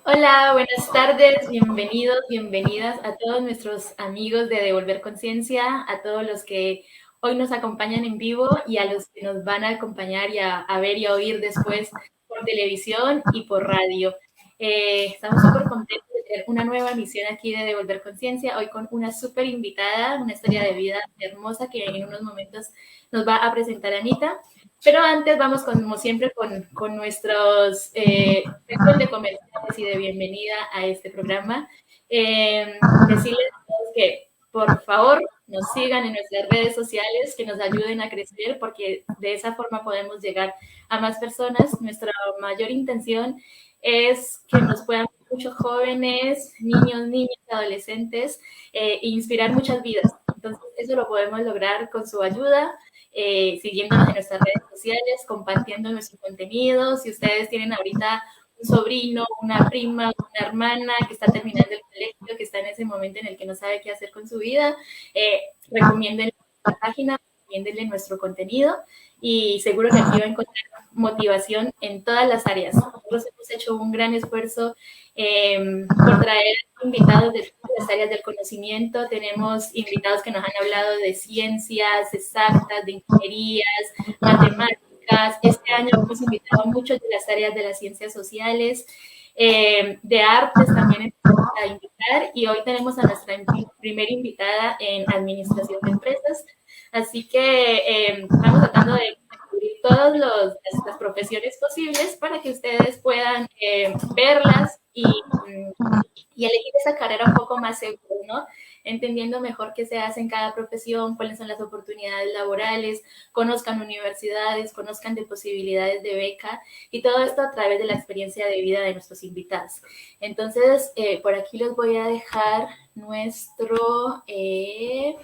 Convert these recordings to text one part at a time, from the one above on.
Hola, buenas tardes, bienvenidos, bienvenidas a todos nuestros amigos de Devolver Conciencia, a todos los que hoy nos acompañan en vivo y a los que nos van a acompañar y a ver y a oír después por televisión y por radio. Estamos súper contentos de tener una nueva emisión aquí de Devolver Conciencia, hoy con una súper invitada, una historia de vida hermosa que en unos momentos nos va a presentar Anita. Pero antes vamos, como siempre, con nuestros textos de comerciales y de bienvenida a este programa. Decirles a todos que, por favor, nos sigan en nuestras redes sociales, que nos ayuden a crecer, porque de esa forma podemos llegar a más personas. Nuestra mayor intención es que nos puedan ver muchos jóvenes, niños, niñas, adolescentes, e inspirar muchas vidas. Entonces, eso lo podemos lograr con su ayuda, siguiéndonos en nuestras redes sociales, compartiendo nuestro contenido. Si ustedes tienen ahorita un sobrino, una prima, una hermana que está terminando el colegio, que está en ese momento en el que no sabe qué hacer con su vida, recomiéndenle la página, recomiéndenle nuestro contenido y seguro que aquí va a encontrar motivación en todas las áreas. Nosotros hemos hecho un gran esfuerzo por traer invitados de todas las áreas del conocimiento. Tenemos invitados que nos han hablado de ciencias exactas, de ingenierías, matemáticas. Este año hemos invitado a muchos de las áreas de las ciencias sociales, de artes también empezamos a invitar, y hoy tenemos a nuestra primera invitada en administración de empresas. Así que estamos tratando de cubrir todas las profesiones posibles para que ustedes puedan verlas y elegir esa carrera un poco más seguro, ¿no? Entendiendo mejor qué se hace en cada profesión, cuáles son las oportunidades laborales, conozcan universidades, conozcan de posibilidades de beca y todo esto a través de la experiencia de vida de nuestros invitados. Entonces, por aquí les voy a dejar nuestro,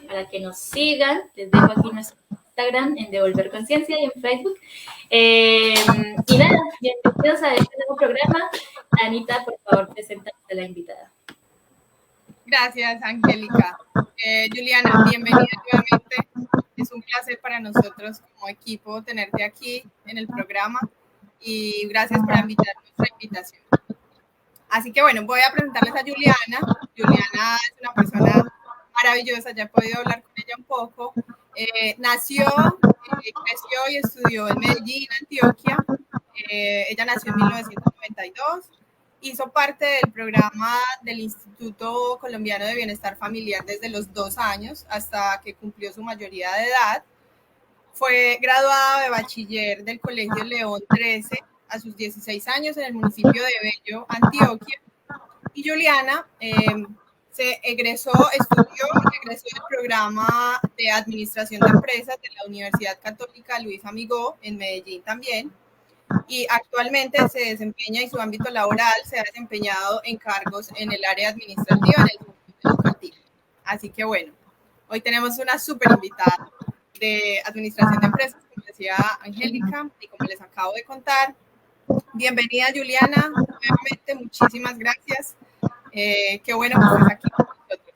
para que nos sigan, les dejo aquí nuestro Instagram en Devolver Conciencia y en Facebook. Y nada, bienvenidos a este nuevo programa. Anita, por favor, presenta a la invitada. Gracias, Angélica. Juliana, bienvenida nuevamente. Es un placer para nosotros como equipo tenerte aquí en el programa y gracias por invitar nuestra invitación. Así que bueno, voy a presentarles a Juliana. Juliana es una persona maravillosa, ya he podido hablar con ella un poco. Nació, creció y estudió en Medellín, Antioquia. Ella nació en 1992. Hizo parte del programa del Instituto Colombiano de Bienestar Familiar desde los 2 años hasta que cumplió su mayoría de edad. Fue graduada de bachiller del Colegio León 13 a sus 16 años en el municipio de Bello, Antioquia. Y Juliana egresó del programa de Administración de Empresas de la Universidad Católica Luis Amigó en Medellín también. Y actualmente se desempeña en su ámbito laboral, se ha desempeñado en cargos en el área administrativa en el sector educativo. Así que bueno, hoy tenemos una súper invitada de administración de empresas, como decía Angélica, y como les acabo de contar. Bienvenida, Juliana, nuevamente muchísimas gracias. Qué bueno que estés aquí con nosotros.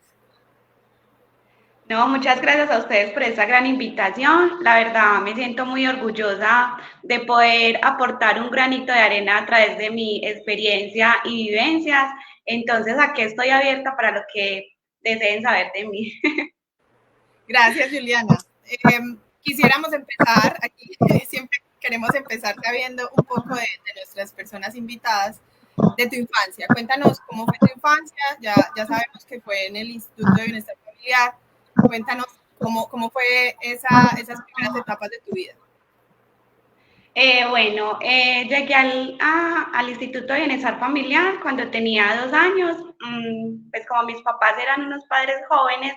No, muchas gracias a ustedes por esta gran invitación. La verdad, me siento muy orgullosa de poder aportar un granito de arena a través de mi experiencia y vivencias. Entonces, aquí estoy abierta para lo que deseen saber de mí. Gracias, Juliana. Quisiéramos empezar, aquí siempre queremos empezar sabiendo un poco de nuestras personas invitadas, de tu infancia. Cuéntanos cómo fue tu infancia, ya sabemos que fue en el Instituto de Bienestar Familiar. Cuéntanos cómo fue esas primeras etapas de tu vida. Llegué al Instituto de Bienestar Familiar cuando tenía 2 años. Pues como mis papás eran unos padres jóvenes,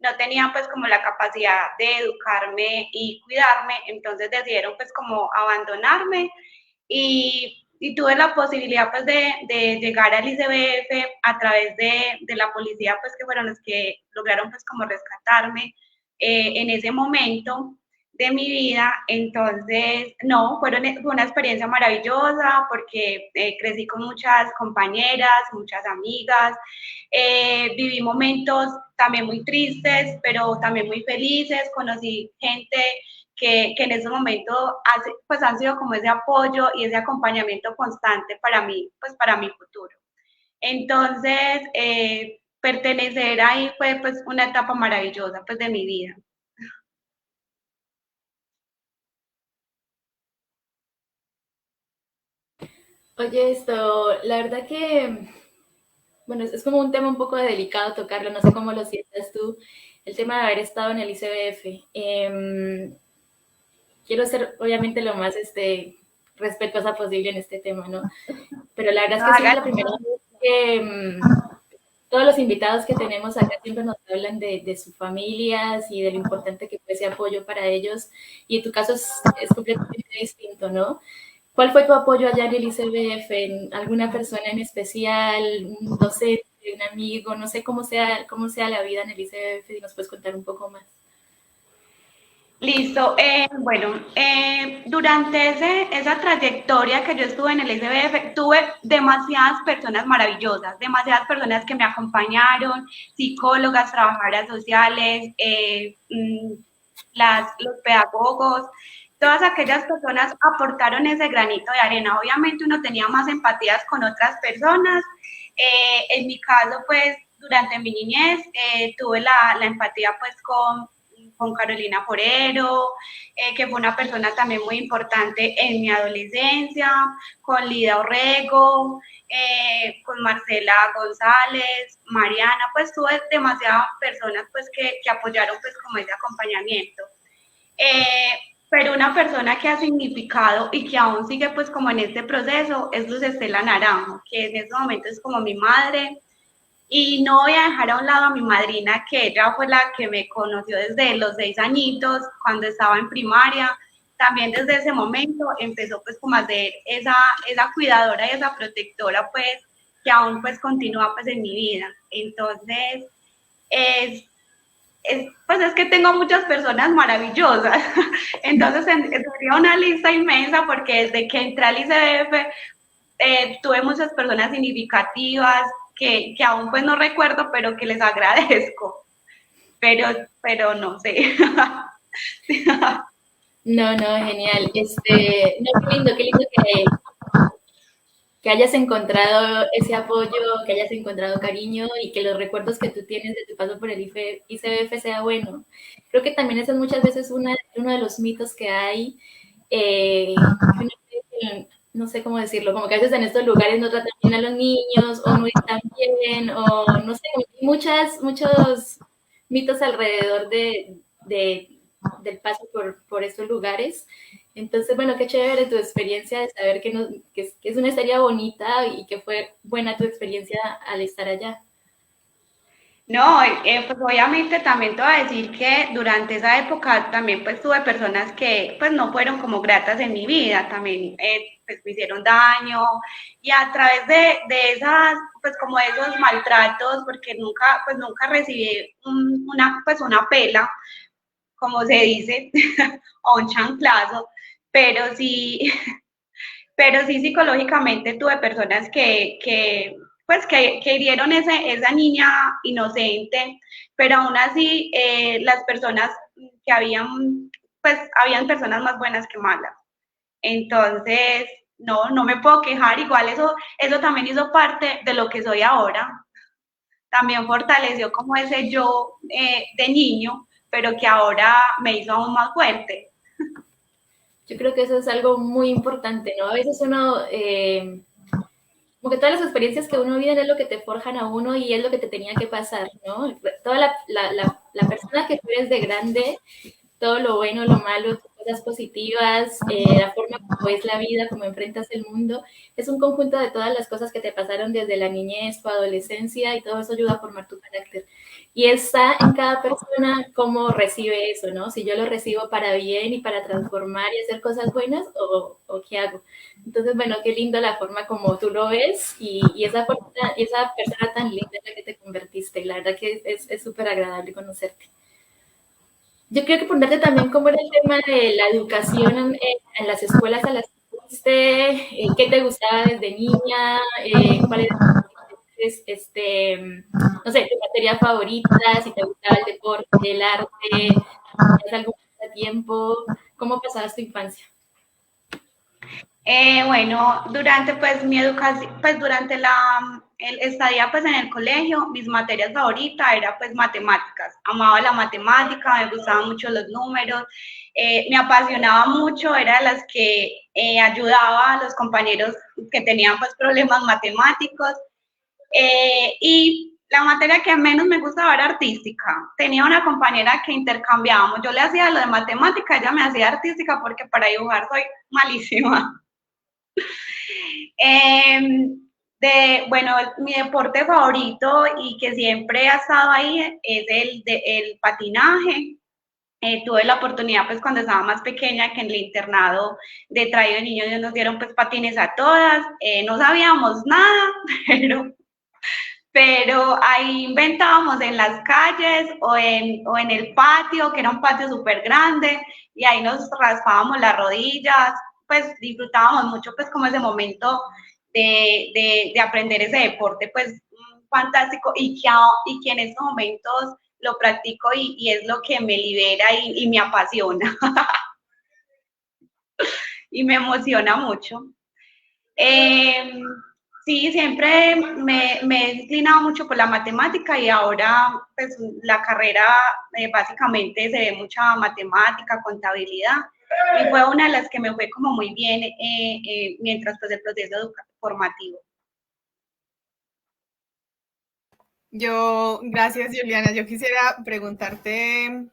no tenían pues como la capacidad de educarme y cuidarme, entonces decidieron pues como abandonarme y tuve la posibilidad pues de llegar al ICBF a través de la policía, pues que fueron los que lograron pues como rescatarme en ese momento de mi vida. Entonces, no, fue una experiencia maravillosa porque crecí con muchas compañeras, muchas amigas, viví momentos también muy tristes, pero también muy felices, conocí gente que en ese momento pues han sido como ese apoyo y ese acompañamiento constante para mí, pues para mi futuro. Entonces, pertenecer ahí fue pues una etapa maravillosa pues de mi vida. Oye, la verdad que, bueno, es como un tema un poco delicado tocarlo, no sé cómo lo sientas tú, el tema de haber estado en el ICBF. Quiero ser, obviamente, lo más respetuosa posible en este tema, ¿no? Pero la verdad es que sí es la primera vez que todos los invitados que tenemos acá siempre nos hablan de sus familias y de lo importante que fue ese apoyo para ellos. Y en tu caso es completamente distinto, ¿no? ¿Cuál fue tu apoyo allá en el ICBF? ¿En alguna persona en especial, un docente, un amigo? No sé cómo sea la vida en el ICBF, si nos puedes contar un poco más. Listo. Bueno, durante esa trayectoria que yo estuve en el SBF, tuve demasiadas personas maravillosas, demasiadas personas que me acompañaron, psicólogas, trabajadoras sociales, los pedagogos, todas aquellas personas aportaron ese granito de arena. Obviamente uno tenía más empatías con otras personas. En mi caso, pues, durante mi niñez, tuve la empatía, pues, con Carolina Forero, que fue una persona también muy importante en mi adolescencia, con Lida Orrego, con Marcela González, Mariana, pues tuve demasiadas personas pues que apoyaron pues como ese acompañamiento. Pero una persona que ha significado y que aún sigue pues como en este proceso es Luz Estela Naranjo, que en este momento es como mi madre. Y no voy a dejar a un lado a mi madrina, que ella fue la que me conoció desde los 6 añitos, cuando estaba en primaria. También desde ese momento empezó pues como a ser esa cuidadora y esa protectora pues que aún pues continúa pues en mi vida. Entonces, pues es que tengo muchas personas maravillosas. Entonces, sería una lista inmensa porque desde que entré al ICBF tuve muchas personas significativas que aún pues no recuerdo, pero que les agradezco. Pero no sé. No, genial. No, qué lindo que hayas encontrado ese apoyo, que hayas encontrado cariño y que los recuerdos que tú tienes de tu paso por el ICBF sea bueno. Creo que también esa es muchas veces uno de los mitos que hay, no sé cómo decirlo, como que a veces en estos lugares no tratan bien a los niños o no están bien o no sé, hay muchos mitos alrededor del paso por estos lugares. Entonces, bueno, qué chévere tu experiencia de saber que es una historia bonita y que fue buena tu experiencia al estar allá. No, pues obviamente también te voy a decir que durante esa época también pues tuve personas que pues no fueron como gratas en mi vida, también pues me hicieron daño y a través de esas pues como de esos maltratos, porque nunca recibí una pela, como se dice, o un chanclazo, pero sí, pero sí psicológicamente tuve personas pues que hirieron esa niña inocente, pero aún así las personas que pues habían personas más buenas que malas. Entonces, no me puedo quejar, igual eso también hizo parte de lo que soy ahora. También fortaleció como ese yo de niño, pero que ahora me hizo aún más fuerte. Yo creo que eso es algo muy importante, ¿no? A veces uno, como que todas las experiencias que uno vive es lo que te forjan a uno y es lo que te tenía que pasar, ¿no? Toda la persona que tú eres de grande, todo lo bueno, lo malo, cosas positivas, la forma como ves la vida, cómo enfrentas el mundo, es un conjunto de todas las cosas que te pasaron desde la niñez, tu adolescencia y todo eso ayuda a formar tu carácter. Y está en cada persona cómo recibe eso, ¿no? Si yo lo recibo para bien y para transformar y hacer cosas buenas o qué hago. Entonces, bueno, qué lindo la forma como tú lo ves y esa persona tan linda en la que te convertiste. La verdad que es súper agradable conocerte. Yo creo que preguntarte también cómo era el tema de la educación en las escuelas a las que fuiste, qué te gustaba desde niña, cuál era no sé, tu materia favorita, si te gustaba el deporte, el arte, ¿tenías algún pasatiempo? ¿Cómo pasabas tu infancia? Bueno, durante pues mi educación, pues durante el estadía pues en el colegio, mis materias favoritas era pues matemáticas. Amaba la matemática, me gustaban mucho los números, me apasionaba mucho, era de las que ayudaba a los compañeros que tenían pues problemas matemáticos. Y la materia que menos me gustaba era artística. Tenía una compañera que intercambiábamos. Yo le hacía lo de matemática, ella me hacía artística porque para dibujar soy malísima. Bueno, mi deporte favorito y que siempre ha estado ahí es el patinaje. Tuve la oportunidad, pues, cuando estaba más pequeña, que en el internado de Traído de Niños nos dieron, pues, patines a todas. No sabíamos nada, pero ahí inventábamos en las calles o en el patio, que era un patio súper grande, y ahí nos raspábamos las rodillas, pues disfrutábamos mucho pues como ese momento de aprender ese deporte pues fantástico y que en estos momentos lo practico y es lo que me libera y me apasiona y me emociona mucho. Eh, sí, siempre me he inclinado mucho por la matemática y ahora pues la carrera básicamente se ve mucha matemática, contabilidad y fue una de las que me fue como muy bien mientras pues el proceso formativo. Gracias Juliana, yo quisiera preguntarte,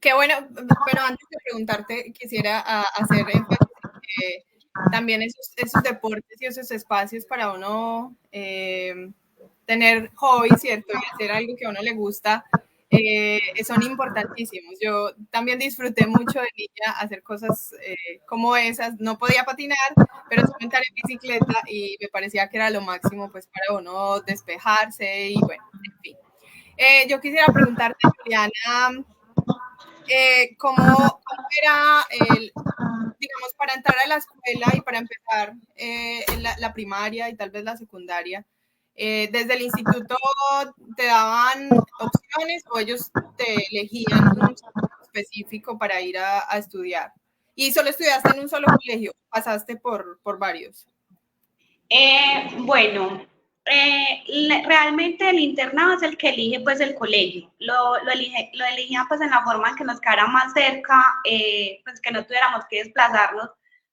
qué bueno, pero antes de preguntarte quisiera hacer énfasis en que también esos deportes y esos espacios para uno tener hobby, ¿cierto? Y hacer algo que a uno le gusta, son importantísimos. Yo también disfruté mucho de niña hacer cosas como esas. No podía patinar, pero sí montar en bicicleta y me parecía que era lo máximo pues para uno despejarse y bueno, en fin. Yo quisiera preguntarte, Juliana, ¿cómo era digamos, para entrar a la escuela y para empezar en la primaria y tal vez la secundaria? ¿Desde el instituto te daban opciones o ellos te elegían un específico para ir a estudiar? ¿Y solo estudiaste en un solo colegio? ¿Pasaste por varios? Bueno, realmente el internado es el que elige pues el colegio. Lo elegían pues en la forma en que nos quedara más cerca, pues que no tuviéramos que desplazarnos,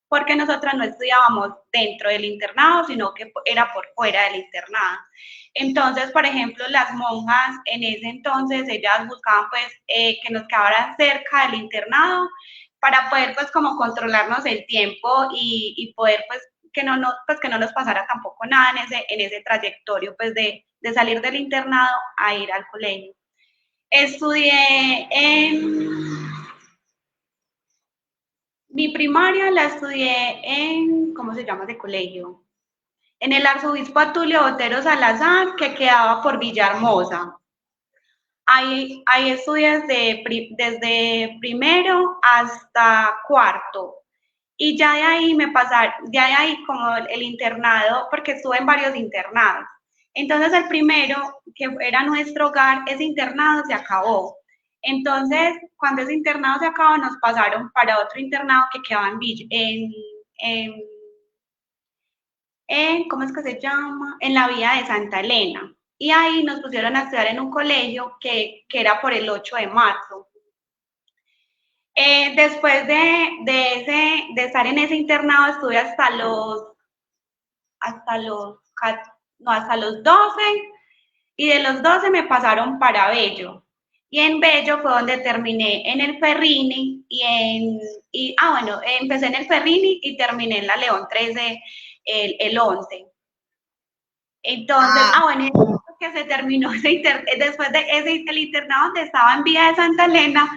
porque nosotras no estudiábamos dentro del internado, sino que era por fuera del internado. Entonces, por ejemplo, las monjas en ese entonces, ellas buscaban pues que nos quedaran cerca del internado para poder pues como controlarnos el tiempo y poder pues pues que no nos pasara tampoco nada en ese trayectorio pues de salir del internado a ir al colegio. Estudié mi primaria la estudié ¿cómo se llama ese colegio? En el Arzobispo Tulio Botero Salazar, que quedaba por Villahermosa. Ahí estudié desde primero hasta cuarto. Y ya de ahí ya de ahí como el internado, porque estuve en varios internados. Entonces el primero, que era nuestro hogar, ese internado se acabó. Entonces, cuando ese internado se acabó, nos pasaron para otro internado que quedaba en, ¿cómo es que se llama? En la vía de Santa Elena. Y ahí nos pusieron a estudiar en un colegio que era por el 8 de marzo. Después de estar en ese internado, estuve hasta los 12, y de los 12 me pasaron para Bello. Y en Bello fue donde terminé en el Ferrini bueno, empecé en el Ferrini y terminé en la León 13 el 11. Entonces, bueno, que se terminó después de el internado donde estaba en Vía de Santa Elena,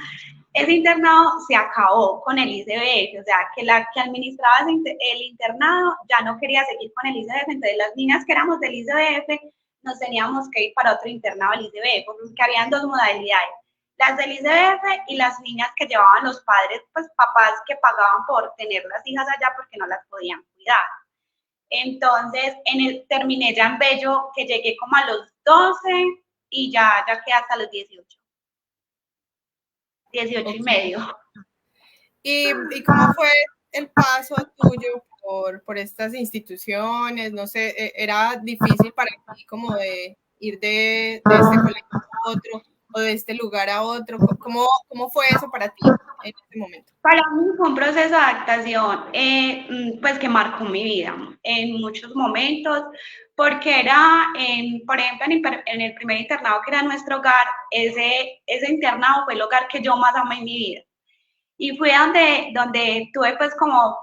ese internado se acabó con el ICBF, o sea, que la que administraba el internado ya no quería seguir con el ICBF, entonces las niñas que éramos del ICBF nos teníamos que ir para otro internado del ICBF, porque habían dos modalidades, las del ICBF y las niñas que llevaban los padres, pues papás que pagaban por tener las hijas allá porque no las podían cuidar. Entonces, terminé ya en Bello, que llegué como a los 12 y ya quedé hasta los 18. 18 y medio. ¿Y cómo fue el paso tuyo por estas instituciones? No sé, ¿era difícil para ti como de ir de este colegio a otro o de este lugar a otro? ¿Cómo fue eso para ti en este momento? Para mí fue un proceso de adaptación, pues que marcó mi vida en muchos momentos, porque era, por ejemplo, en el primer internado que era nuestro hogar, ese internado fue el hogar que yo más amé en mi vida. Y fue donde tuve pues como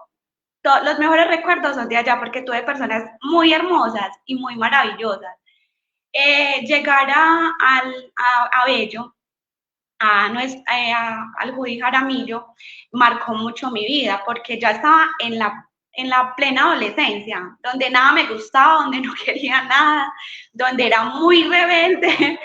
los mejores recuerdos son de allá, porque tuve personas muy hermosas y muy maravillosas. Llegar a Bello, al Judy Jaramillo, marcó mucho mi vida, porque ya estaba en la plena adolescencia, donde nada me gustaba, donde no quería nada, donde era muy rebelde.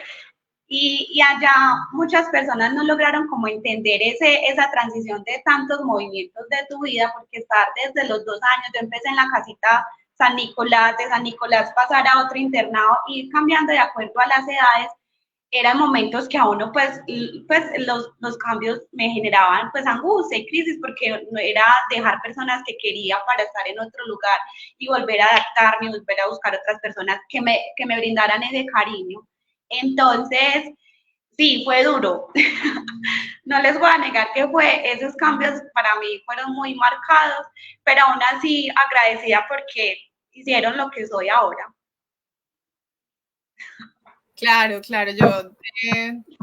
Y allá muchas personas no lograron como entender esa transición de tantos movimientos de tu vida, porque estar desde los 2 años, yo empecé en la casita San Nicolás, de San Nicolás pasar a otro internado, ir cambiando de acuerdo a las edades, eran momentos que a uno pues los cambios me generaban pues angustia y crisis, porque no era dejar personas que quería para estar en otro lugar y volver a adaptarme, volver a buscar otras personas que me brindaran ese cariño. Entonces, sí, fue duro. No les voy a negar que esos cambios para mí fueron muy marcados, pero aún así agradecida porque hicieron lo que soy ahora. Claro, claro, yo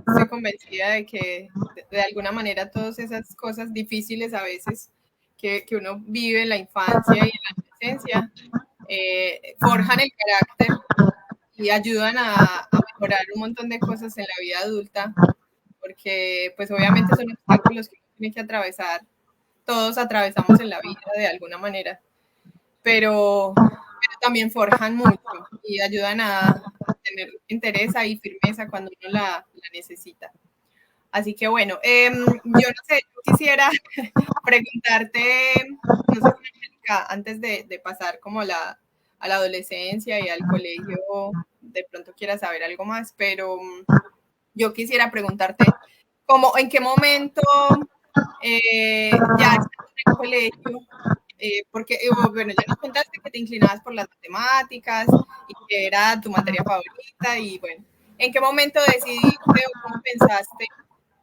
estoy convencida de que de alguna manera todas esas cosas difíciles a veces que uno vive en la infancia y en la adolescencia forjan el carácter y ayudan a mejorar un montón de cosas en la vida adulta, porque pues obviamente son obstáculos que uno tiene que atravesar, todos atravesamos en la vida de alguna manera, pero también forjan mucho y ayudan a tener interés y firmeza cuando uno la necesita. Así que bueno, yo no sé, yo quisiera preguntarte, no sé, antes de pasar como a la adolescencia y al colegio, de pronto quieras saber algo más, pero yo quisiera preguntarte, ¿en qué momento ya estás en el colegio? Porque, bueno, ya nos contaste que te inclinabas por las matemáticas y que era tu materia favorita y bueno, ¿en qué momento decidiste o cómo pensaste,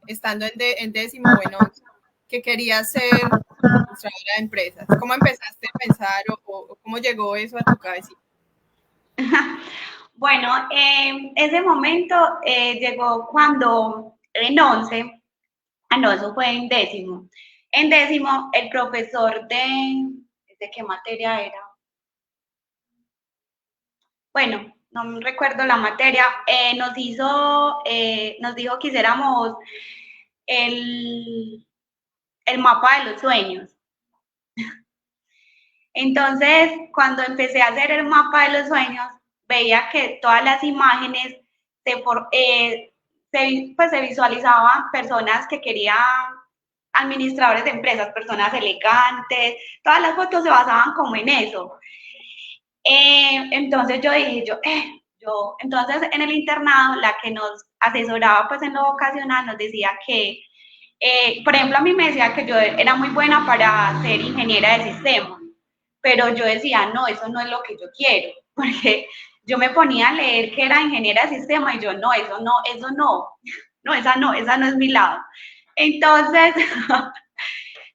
estando en décimo, bueno, que querías ser administradora de empresas? ¿Cómo empezaste a pensar o cómo llegó eso a tu cabecita? Bueno, ese momento llegó cuando en 11, no, eso fue en décimo. En décimo, el profesor ¿de qué materia era? Bueno, no me recuerdo la materia, nos dijo que hiciéramos el mapa de los sueños. Entonces, cuando empecé a hacer el mapa de los sueños, veía que todas las imágenes se visualizaban personas que querían administradores de empresas, personas elegantes, todas las fotos se basaban como en eso. Entonces yo dije, entonces en el internado, la que nos asesoraba pues en lo vocacional nos decía que, por ejemplo, a mí me decía que yo era muy buena para ser ingeniera de sistemas, pero yo decía, no, eso no es lo que yo quiero, porque yo me ponía a leer que era ingeniera de sistemas y yo, no, esa no es mi lado. Entonces,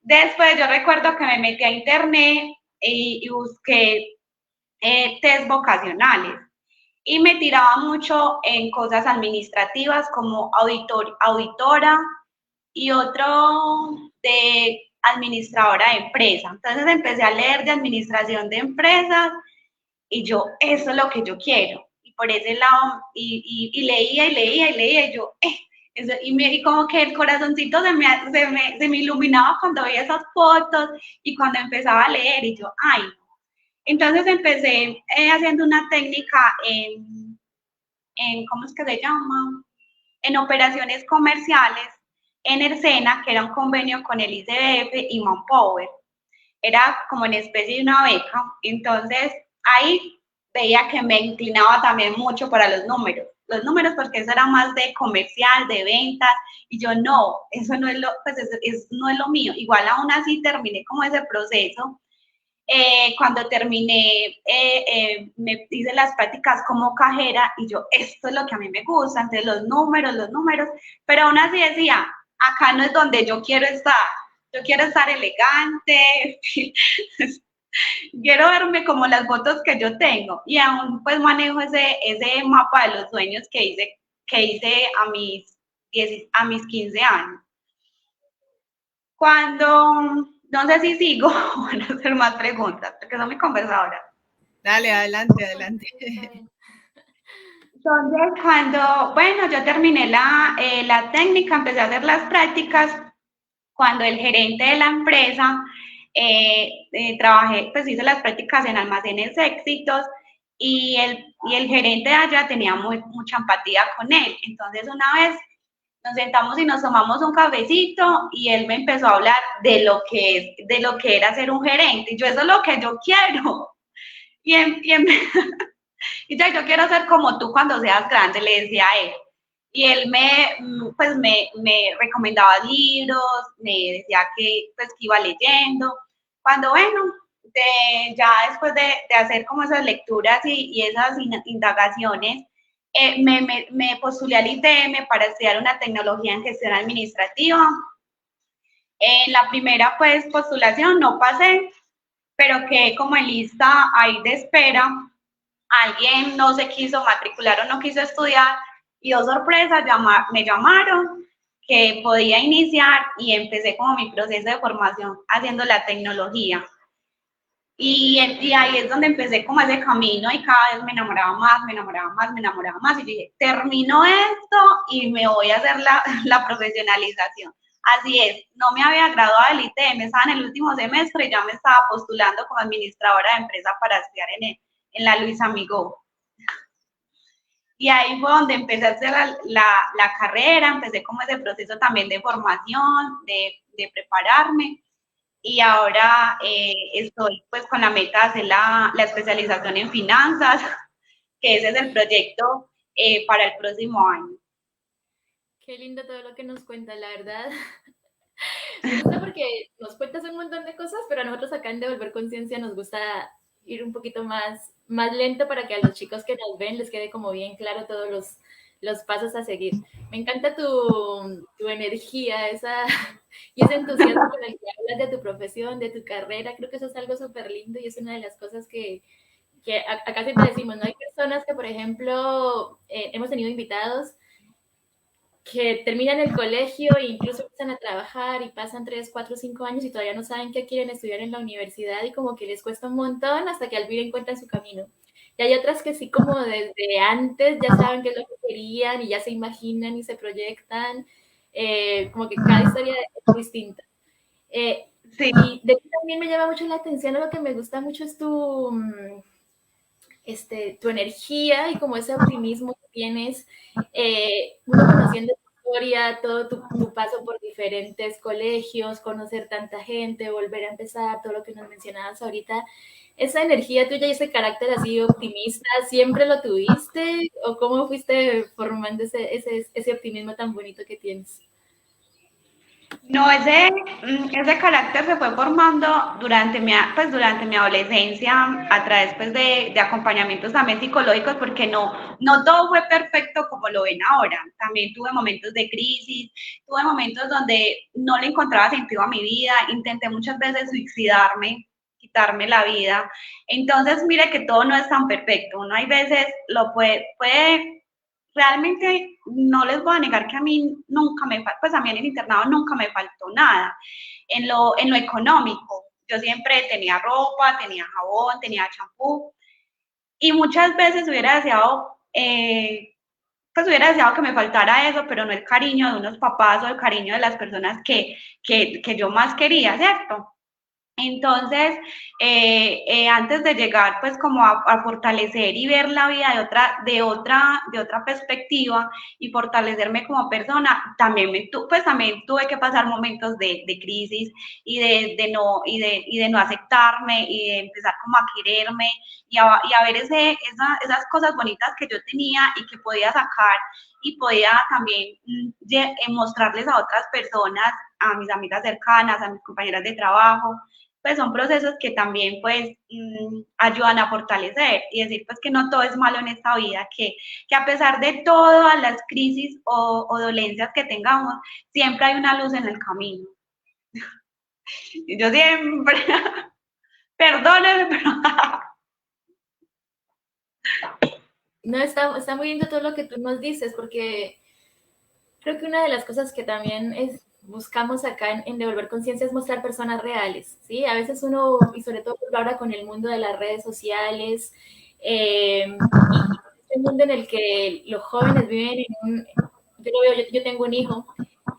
después yo recuerdo que me metí a internet y busqué test vocacionales y me tiraba mucho en cosas administrativas como auditora y otro de administradora de empresa. Entonces empecé a leer de administración de empresas y yo, eso es lo que yo quiero. Y por ese lado, y leía y yo, eso, y como que el corazoncito se me iluminaba cuando veía esas fotos y cuando empezaba a leer y yo, ay. Entonces empecé haciendo una técnica ¿cómo es que se llama? En operaciones comerciales en el SENA, que era un convenio con el ICBF y Manpower. Era como una especie de una beca. Entonces ahí veía que me inclinaba también mucho para los números. los números, porque eso era más de comercial, de ventas, y yo no, eso no es lo, pues no es lo mío. Igual aún así terminé como ese proceso. Cuando terminé, me hice las prácticas como cajera y yo, esto es lo que a mí me gusta, entonces los números, pero aún así decía, acá no es donde yo quiero estar elegante, quiero verme como las fotos que yo tengo y aún pues manejo ese mapa de los sueños que hice a mis 15 años. Cuando, no sé si sigo, van a hacer más preguntas, porque son mi conversadora. Dale, adelante, adelante. Entonces, bueno, yo terminé la técnica, empecé a hacer las prácticas, cuando el gerente de la empresa, trabajé, pues hice las prácticas en almacenes éxitos, y el gerente de allá tenía mucha empatía con él. Entonces, una vez nos sentamos y nos tomamos un cafecito y él me empezó a hablar de lo que era ser un gerente. Y yo, eso es lo que yo quiero. Y ya, yo quiero ser como tú cuando seas grande, le decía a él. Y él me recomendaba libros, me decía pues, que iba leyendo. Cuando, bueno, ya después de hacer como esas lecturas y esas indagaciones, me postulé al ITM para estudiar una tecnología en gestión administrativa. En la primera pues, postulación no pasé, pero quedé como en lista ahí de espera. Alguien no se quiso matricular o no quiso estudiar y, oh sorpresa, me llamaron que podía iniciar y empecé como mi proceso de formación haciendo la tecnología. Y ahí es donde empecé como ese camino y cada vez me enamoraba más, me enamoraba más, me enamoraba más y dije, termino esto y me voy a hacer la profesionalización. Así es, no me había graduado del ITM, estaba en el último semestre y ya me estaba postulando como administradora de empresa para estudiar en la Luis Amigó. Y ahí fue donde empecé a hacer la carrera, empecé como ese proceso también de formación, de prepararme. Y ahora estoy pues con la meta de hacer la especialización en finanzas, que ese es el proyecto para el próximo año. Qué lindo todo lo que nos cuenta, la verdad. Me gusta porque nos cuentas un montón de cosas, pero a nosotros acá en Devolver Conciencia nos gusta ir un poquito más lento para que a los chicos que nos ven les quede como bien claro todos los pasos a seguir. Me encanta tu energía, y ese entusiasmo con el que hablas de tu profesión, de tu carrera. Creo que eso es algo súper lindo y es una de las cosas que acá siempre decimos, ¿no? Hay personas que, por ejemplo, hemos tenido invitados que terminan el colegio e incluso empiezan a trabajar y pasan 3, 4, 5 años y todavía no saben qué quieren estudiar en la universidad y como que les cuesta un montón hasta que al fin encuentran su camino. Y hay otras que sí, como desde antes ya saben qué es lo que querían y ya se imaginan y se proyectan, como que cada historia es distinta. Sí. Y de ti también me llama mucho la atención, lo que me gusta mucho es tu energía y como ese optimismo que tienes, uno conociendo tu historia, todo tu paso por diferentes colegios, conocer tanta gente, volver a empezar, todo lo que nos mencionabas ahorita, esa energía tuya y ese carácter así optimista, ¿siempre lo tuviste? ¿O cómo fuiste formando ese optimismo tan bonito que tienes? No, ese carácter se fue formando durante mi adolescencia a través pues, de acompañamientos también psicológicos, porque no todo fue perfecto como lo ven ahora. También tuve momentos de crisis, tuve momentos donde no le encontraba sentido a mi vida, intenté muchas veces suicidarme, quitarme la vida. Entonces, mire que todo no es tan perfecto. Uno hay veces lo puede realmente no les voy a negar que a mí nunca pues a mí en el internado nunca me faltó nada en lo económico. Yo siempre tenía ropa, tenía jabón, tenía champú y muchas veces hubiera deseado que me faltara eso, pero no el cariño de unos papás o el cariño de las personas que yo más quería, ¿cierto? Entonces, antes de llegar pues como a fortalecer y ver la vida de otra perspectiva y fortalecerme como persona, también, pues también tuve que pasar momentos de crisis y de no aceptarme y de empezar como a quererme y a ver esas cosas bonitas que yo tenía y que podía sacar y podía también mostrarles a otras personas, a mis amigas cercanas, a mis compañeras de trabajo. Pues son procesos que también pues ayudan a fortalecer y decir pues que no todo es malo en esta vida, que a pesar de todas las crisis o dolencias que tengamos, siempre hay una luz en el camino. Y yo siempre, perdónenme, pero... No, está muy lindo todo lo que tú nos dices, porque creo que una de las cosas que también buscamos acá en Devolver Conciencia es mostrar personas reales, ¿sí? A veces uno, y sobre todo ahora con el mundo de las redes sociales, y este mundo en el que los jóvenes viven yo lo veo, yo tengo un hijo,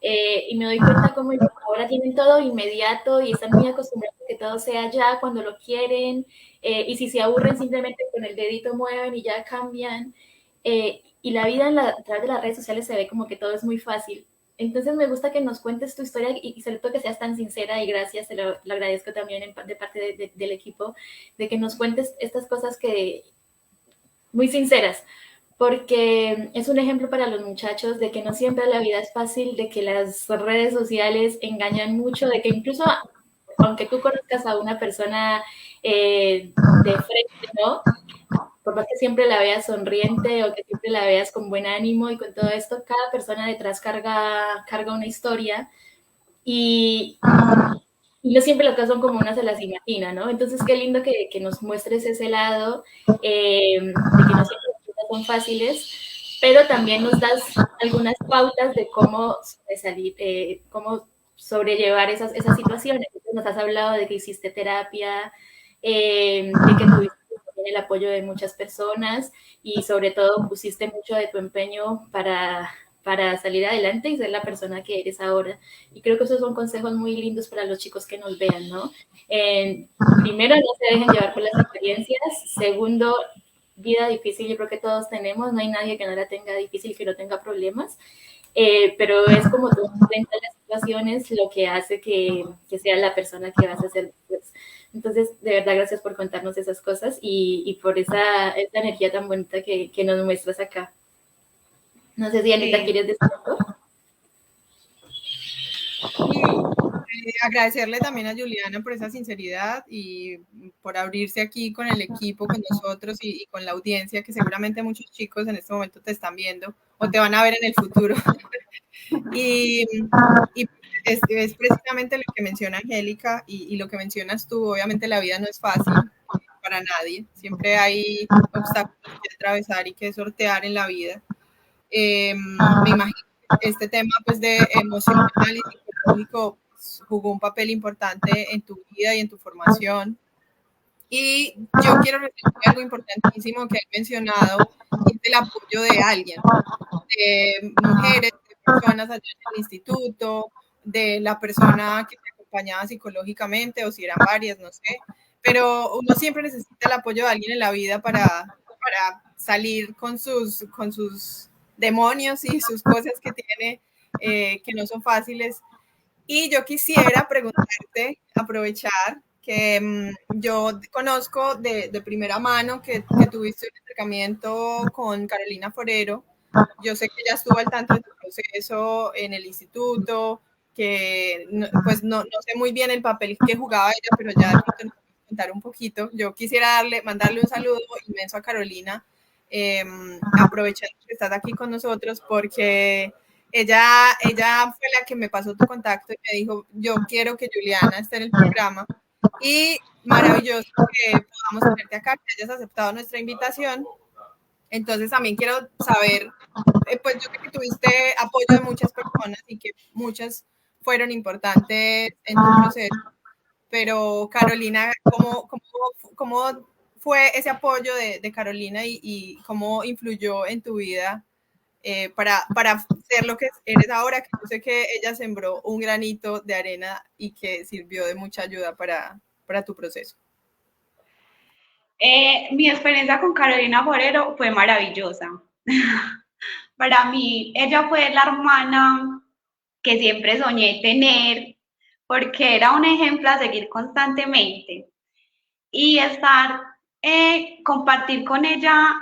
y me doy cuenta cómo ahora tienen todo inmediato y están muy acostumbrados a que todo sea ya cuando lo quieren, y si se aburren simplemente con el dedito mueven y ya cambian. Y la vida a través de las redes sociales se ve como que todo es muy fácil. Entonces me gusta que nos cuentes tu historia y sobre todo que seas tan sincera y gracias, te lo agradezco también de parte del equipo, de que nos cuentes estas cosas que muy sinceras, porque es un ejemplo para los muchachos de que no siempre la vida es fácil, de que las redes sociales engañan mucho, de que incluso aunque tú conozcas a una persona de frente, ¿no? Por más que siempre la veas sonriente o que siempre la veas con buen ánimo y con todo esto, cada persona detrás carga una historia y, y no siempre las cosas son como una se las imagina, ¿no? Entonces, qué lindo que nos muestres ese lado, de que no siempre las cosas son fáciles, pero también nos das algunas pautas de cómo salir, cómo sobrellevar esas situaciones. Entonces, nos has hablado de que hiciste terapia, de que tuviste el apoyo de muchas personas y sobre todo pusiste mucho de tu empeño para salir adelante y ser la persona que eres ahora. Y creo que esos son consejos muy lindos para los chicos que nos vean, ¿no? Primero, no se dejen llevar por las experiencias. Segundo, vida difícil, yo creo que todos tenemos, no hay nadie que no la tenga difícil, que no tenga problemas. Pero es como tú enfrentas las situaciones lo que hace que seas la persona que vas a ser después. Entonces, de verdad, gracias por contarnos esas cosas y por esa energía tan bonita que nos muestras acá. No sé si Anita quieres decir algo. Y agradecerle también a Juliana por esa sinceridad y por abrirse aquí con el equipo, con nosotros y con la audiencia, que seguramente muchos chicos en este momento te están viendo o te van a ver en el futuro. y es precisamente lo que menciona Angélica y lo que mencionas tú. Obviamente la vida no es fácil para nadie, siempre hay obstáculos que atravesar y que sortear en la vida. Me imagino que este tema pues de emocional y psicológico jugó un papel importante en tu vida y en tu formación. Y yo quiero resaltar algo importantísimo que he mencionado, y es el apoyo de alguien, de mujeres, de personas allá en el instituto, de la persona que te acompañaba psicológicamente, o si eran varias, no sé. Pero uno siempre necesita el apoyo de alguien en la vida para salir con sus demonios y sus cosas que tiene, que no son fáciles. Y yo quisiera preguntarte, aprovechar que yo conozco de primera mano que tuviste un acercamiento con Carolina Forero. Yo sé que ella estuvo al tanto de tu proceso en el instituto, que pues no sé muy bien el papel que jugaba ella, pero ya de pronto nos puedes contar un poquito. Yo quisiera mandarle un saludo inmenso a Carolina, aprovechando que estás aquí con nosotros, porque ella fue la que me pasó tu contacto y me dijo, yo quiero que Juliana esté en el programa. Y maravilloso que podamos tenerte acá, que hayas aceptado nuestra invitación. Entonces también quiero saber, pues yo sé que tuviste apoyo de muchas personas y que muchas fueron importantes en tu proceso, pero Carolina, ¿cómo fue ese apoyo de Carolina y cómo influyó en tu vida para ser lo que eres ahora? Que yo sé que ella sembró un granito de arena y que sirvió de mucha ayuda para para tu proceso? Mi experiencia con Carolina Forero fue maravillosa. Para mí, ella fue la hermana que siempre soñé tener, porque era un ejemplo a seguir constantemente. Y estar, compartir con ella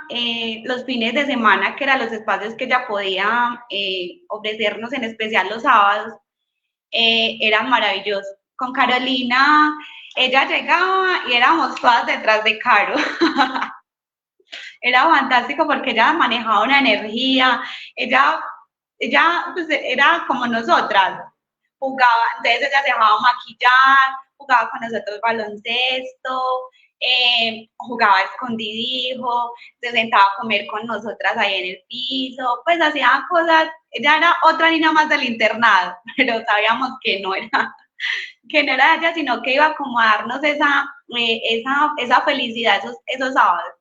los fines de semana, que eran los espacios que ella podía ofrecernos, en especial los sábados, eran maravillosos. Con Carolina, ella llegaba y éramos todas detrás de Caro. Era fantástico porque ella manejaba una energía, ella pues, era como nosotras, jugaba, entonces ella se dejaba maquillar, jugaba con nosotros baloncesto, jugaba escondidijo, se sentaba a comer con nosotras ahí en el piso, pues hacía cosas, ella era otra niña más del internado, pero sabíamos que no era ella, sino que iba como a darnos esa felicidad esos sábados.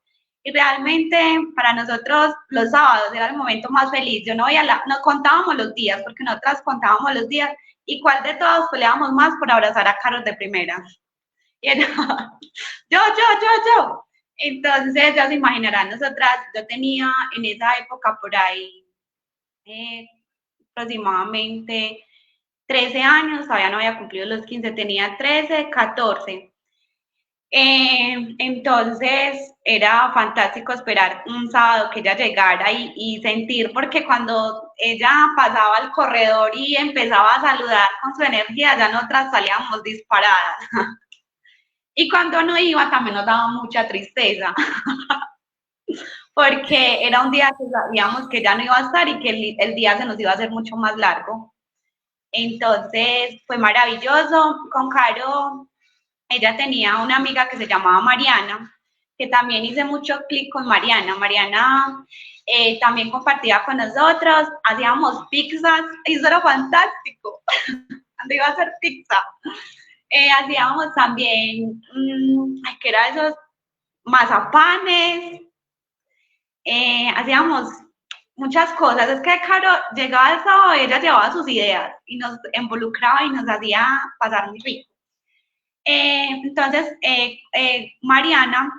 Y realmente para nosotros los sábados era el momento más feliz. Yo no veía nos contábamos los días, porque nosotras contábamos los días, y cuál de todos peleábamos más por abrazar a Carlos de primera. Y era, yo. Entonces, ya se imaginarán, nosotras, yo tenía en esa época por ahí aproximadamente 13 años, todavía no había cumplido los 15, tenía 13, 14. Entonces era fantástico esperar un sábado que ella llegara y sentir, porque cuando ella pasaba al corredor y empezaba a saludar con su energía, ya nosotras salíamos disparadas. Y cuando no iba también nos daba mucha tristeza, porque era un día que sabíamos que ya no iba a estar y que el día se nos iba a hacer mucho más largo. Entonces fue maravilloso. Con Caro, ella tenía una amiga que se llamaba Mariana, que también hice mucho clic con Mariana. Mariana también compartía con nosotros, hacíamos pizzas, y eso era fantástico, donde iba a hacer pizza. Hacíamos también, ¿qué era esos? Mazapanes, hacíamos muchas cosas. Es que Caro llegaba el sábado y ella llevaba sus ideas y nos involucraba y nos hacía pasar muy rico. Entonces, Mariana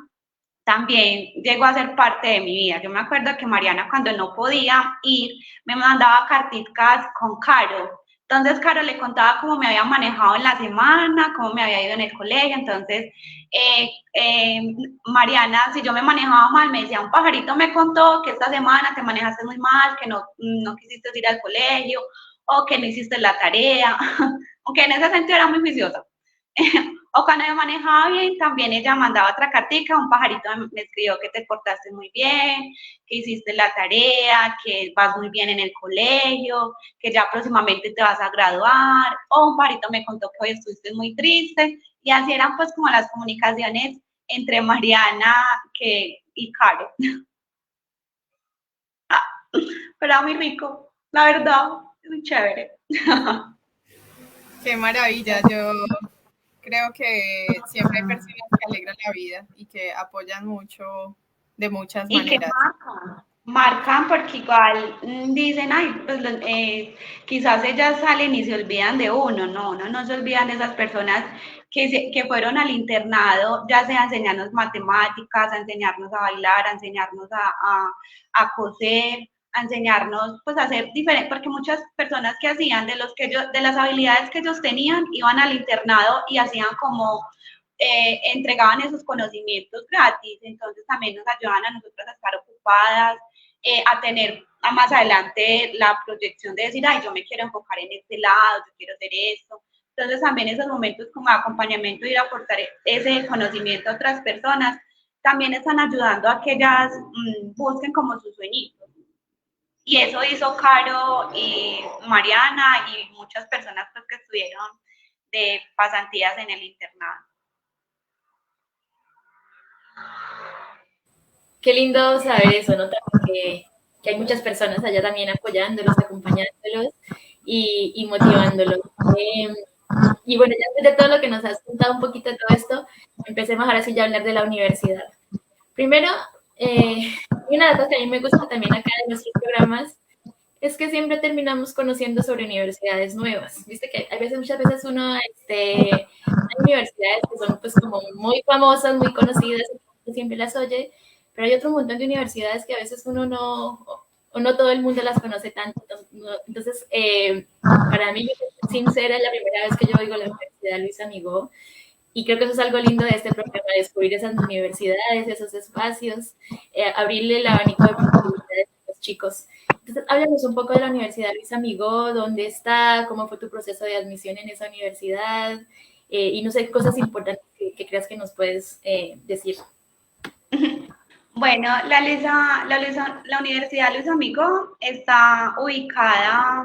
también llegó a ser parte de mi vida. Yo me acuerdo que Mariana, cuando no podía ir, me mandaba carticas con Caro. Entonces, Caro le contaba cómo me había manejado en la semana, cómo me había ido en el colegio. Entonces, Mariana, si yo me manejaba mal, me decía, un pajarito me contó que esta semana te manejaste muy mal, que no quisiste ir al colegio, o que no hiciste la tarea. Aunque en ese sentido era muy juiciosa. O cuando me manejaba bien, también ella mandaba otra cartica, un pajarito me escribió que te portaste muy bien, que hiciste la tarea, que vas muy bien en el colegio, que ya próximamente te vas a graduar, o un pajarito me contó que hoy estuviste muy triste, y así eran pues como las comunicaciones entre Mariana y Caro. Pero era muy rico, la verdad, es muy chévere. Qué maravilla, yo creo que siempre hay personas que alegran la vida y que apoyan mucho de muchas maneras. Y que marcan porque igual dicen, ay, pues quizás ellas salen y se olvidan de uno. No se olvidan de esas personas que fueron al internado, ya sea a enseñarnos matemáticas, a enseñarnos a bailar, a enseñarnos a coser, a enseñarnos pues a hacer diferente, porque muchas personas que hacían de las habilidades que ellos tenían, iban al internado y hacían como entregaban esos conocimientos gratis, entonces también nos ayudaban a nosotros a estar ocupadas, a tener más adelante la proyección de decir, ay, yo me quiero enfocar en este lado, yo quiero hacer esto. Entonces también esos momentos como acompañamiento, ir a aportar ese conocimiento a otras personas, también están ayudando a que ellas busquen como sus sueñitos. Y eso hizo Caro y Mariana y muchas personas pues, que estuvieron de pasantías en el internado. Qué lindo saber eso, ¿no? Que hay muchas personas allá también apoyándolos, acompañándolos y motivándolos. Y bueno, ya después de todo lo que nos has contado un poquito de todo esto, empecemos ahora sí ya a hablar de la universidad. Primero, una de las cosas que a mí me gusta también acá en nuestros programas Es que siempre terminamos conociendo sobre universidades nuevas. Viste que hay veces, muchas veces uno, hay universidades que son pues como muy famosas, muy conocidas, siempre las oye, pero hay otro montón de universidades que a veces uno no, o no todo el mundo las conoce tanto. Entonces, para mí, sincera, es la primera vez que yo oigo la Universidad Luis Amigó, y creo que eso es algo lindo de este programa, descubrir esas universidades, esos espacios, abrirle el abanico de posibilidades a los chicos. Entonces, háblanos un poco de la Universidad Luis Amigó, dónde está, cómo fue tu proceso de admisión en esa universidad, y no sé, cosas importantes que creas que nos puedes decir. Bueno, la Universidad Luis Amigo está ubicada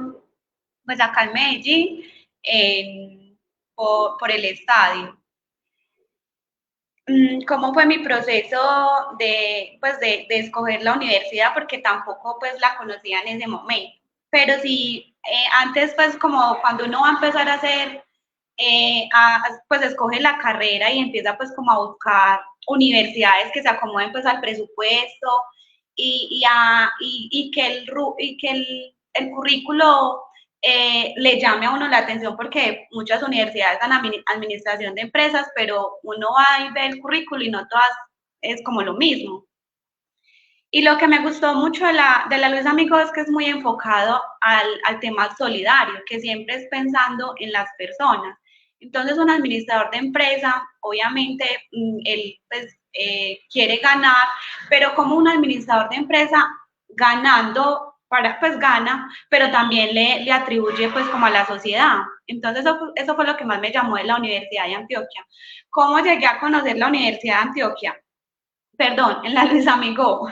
pues acá en Medellín, por el estadio. ¿Cómo fue mi proceso pues de escoger la universidad? Porque tampoco pues la conocía en ese momento. Pero sí, antes pues como cuando uno va a empezar a hacer, pues escoge la carrera y empieza pues como a buscar universidades que se acomoden pues al presupuesto y que el currículo le llame a uno la atención, porque muchas universidades dan administración de empresas, pero uno va y ve el currículo y no todas es como lo mismo. Y lo que me gustó mucho de la Luis Amigo es que es muy enfocado al tema solidario, que siempre es pensando en las personas. Entonces, un administrador de empresa, obviamente, él pues, quiere ganar, pero como un administrador de empresa, ganando, pues gana, pero también le atribuye pues como a la sociedad. Entonces, eso fue lo que más me llamó de la Universidad de Antioquia. ¿Cómo llegué a conocer la Universidad de Antioquia? Perdón, en la Luis Amigo.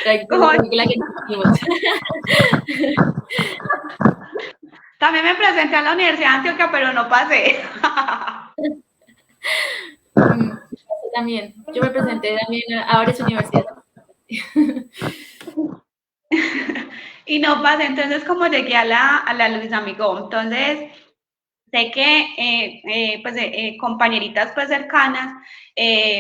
Tranquila que nos También me presenté a la Universidad de Antioquia, pero no pasé. También, yo me presenté también a varias universidades. Y no pasé, entonces como llegué a la Luis Amigó, entonces sé que pues, compañeritas pues cercanas,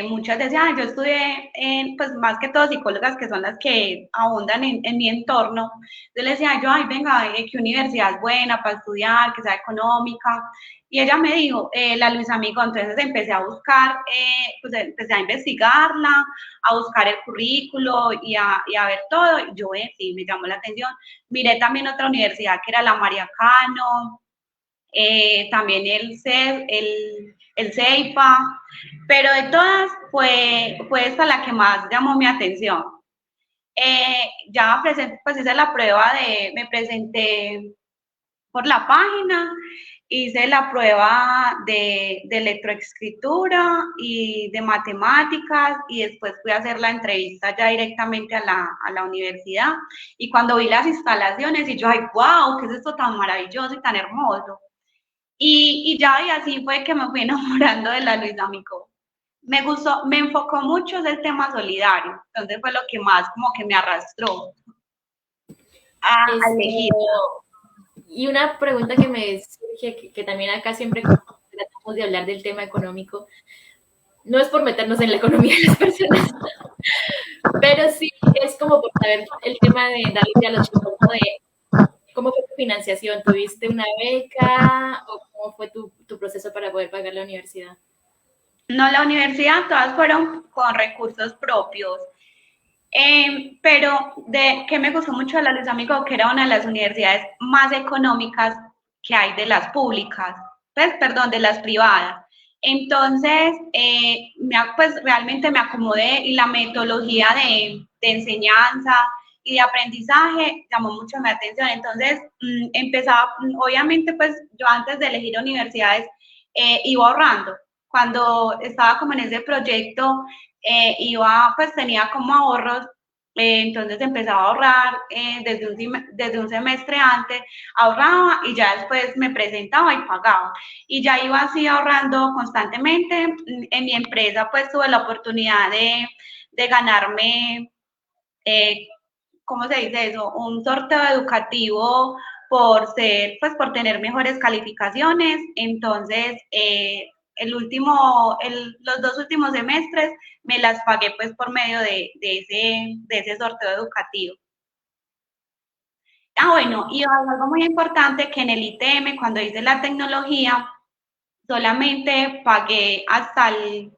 muchas decían, yo estudié pues más que todo psicólogas, que son las que abundan en mi entorno. Yo le decía, ay venga, qué universidad es buena para estudiar, que sea económica. Y ella me dijo, la Luis Amigo. Entonces empecé a buscar, pues empecé a investigarla, a buscar el currículo y a ver todo. Y yo, sí, me llamó la atención. Miré también otra universidad que era la María Cano, también el CEIPA, pero de todas fue esta la que más llamó mi atención. Ya pues hice la prueba me presenté por la página, hice la prueba de electroescritura y de matemáticas, y después fui a hacer la entrevista ya directamente a la universidad. Y cuando vi las instalaciones, y yo, ay, wow, ¿qué es esto tan maravilloso y tan hermoso? Y ya, y así fue que me fui enamorando de la Luis Amigo. Me gustó, me enfocó mucho el tema solidario, entonces fue lo que más como que me arrastró a elegir. Y una pregunta que me surge, que también acá siempre tratamos de hablar del tema económico, no es por meternos en la economía de las personas, pero sí es como por saber el tema de darle a los chicos, ¿no? De cómo fue tu financiación. ¿Tuviste una beca o cómo fue tu proceso para poder pagar la universidad? No, la universidad todas fueron con recursos propios. Pero que me gustó mucho de la Luis Amigo, que era una de las universidades más económicas que hay de las públicas, pues, perdón, de las privadas. Entonces, pues realmente me acomodé, y la metodología de enseñanza y de aprendizaje llamó mucho mi atención. Entonces, empezaba, obviamente, pues yo antes de elegir universidades iba ahorrando. Cuando estaba como en ese proyecto, pues tenía como ahorros, entonces empezaba a ahorrar desde un semestre antes, ahorraba y ya después me presentaba y pagaba. Y ya iba así ahorrando constantemente. En mi empresa pues tuve la oportunidad de ganarme, ¿cómo se dice eso? Un sorteo educativo por tener mejores calificaciones. Entonces, los 2 últimos semestres me las pagué pues por medio de ese sorteo educativo. Bueno, y algo muy importante que en el ITM, cuando hice la tecnología, solamente pagué hasta el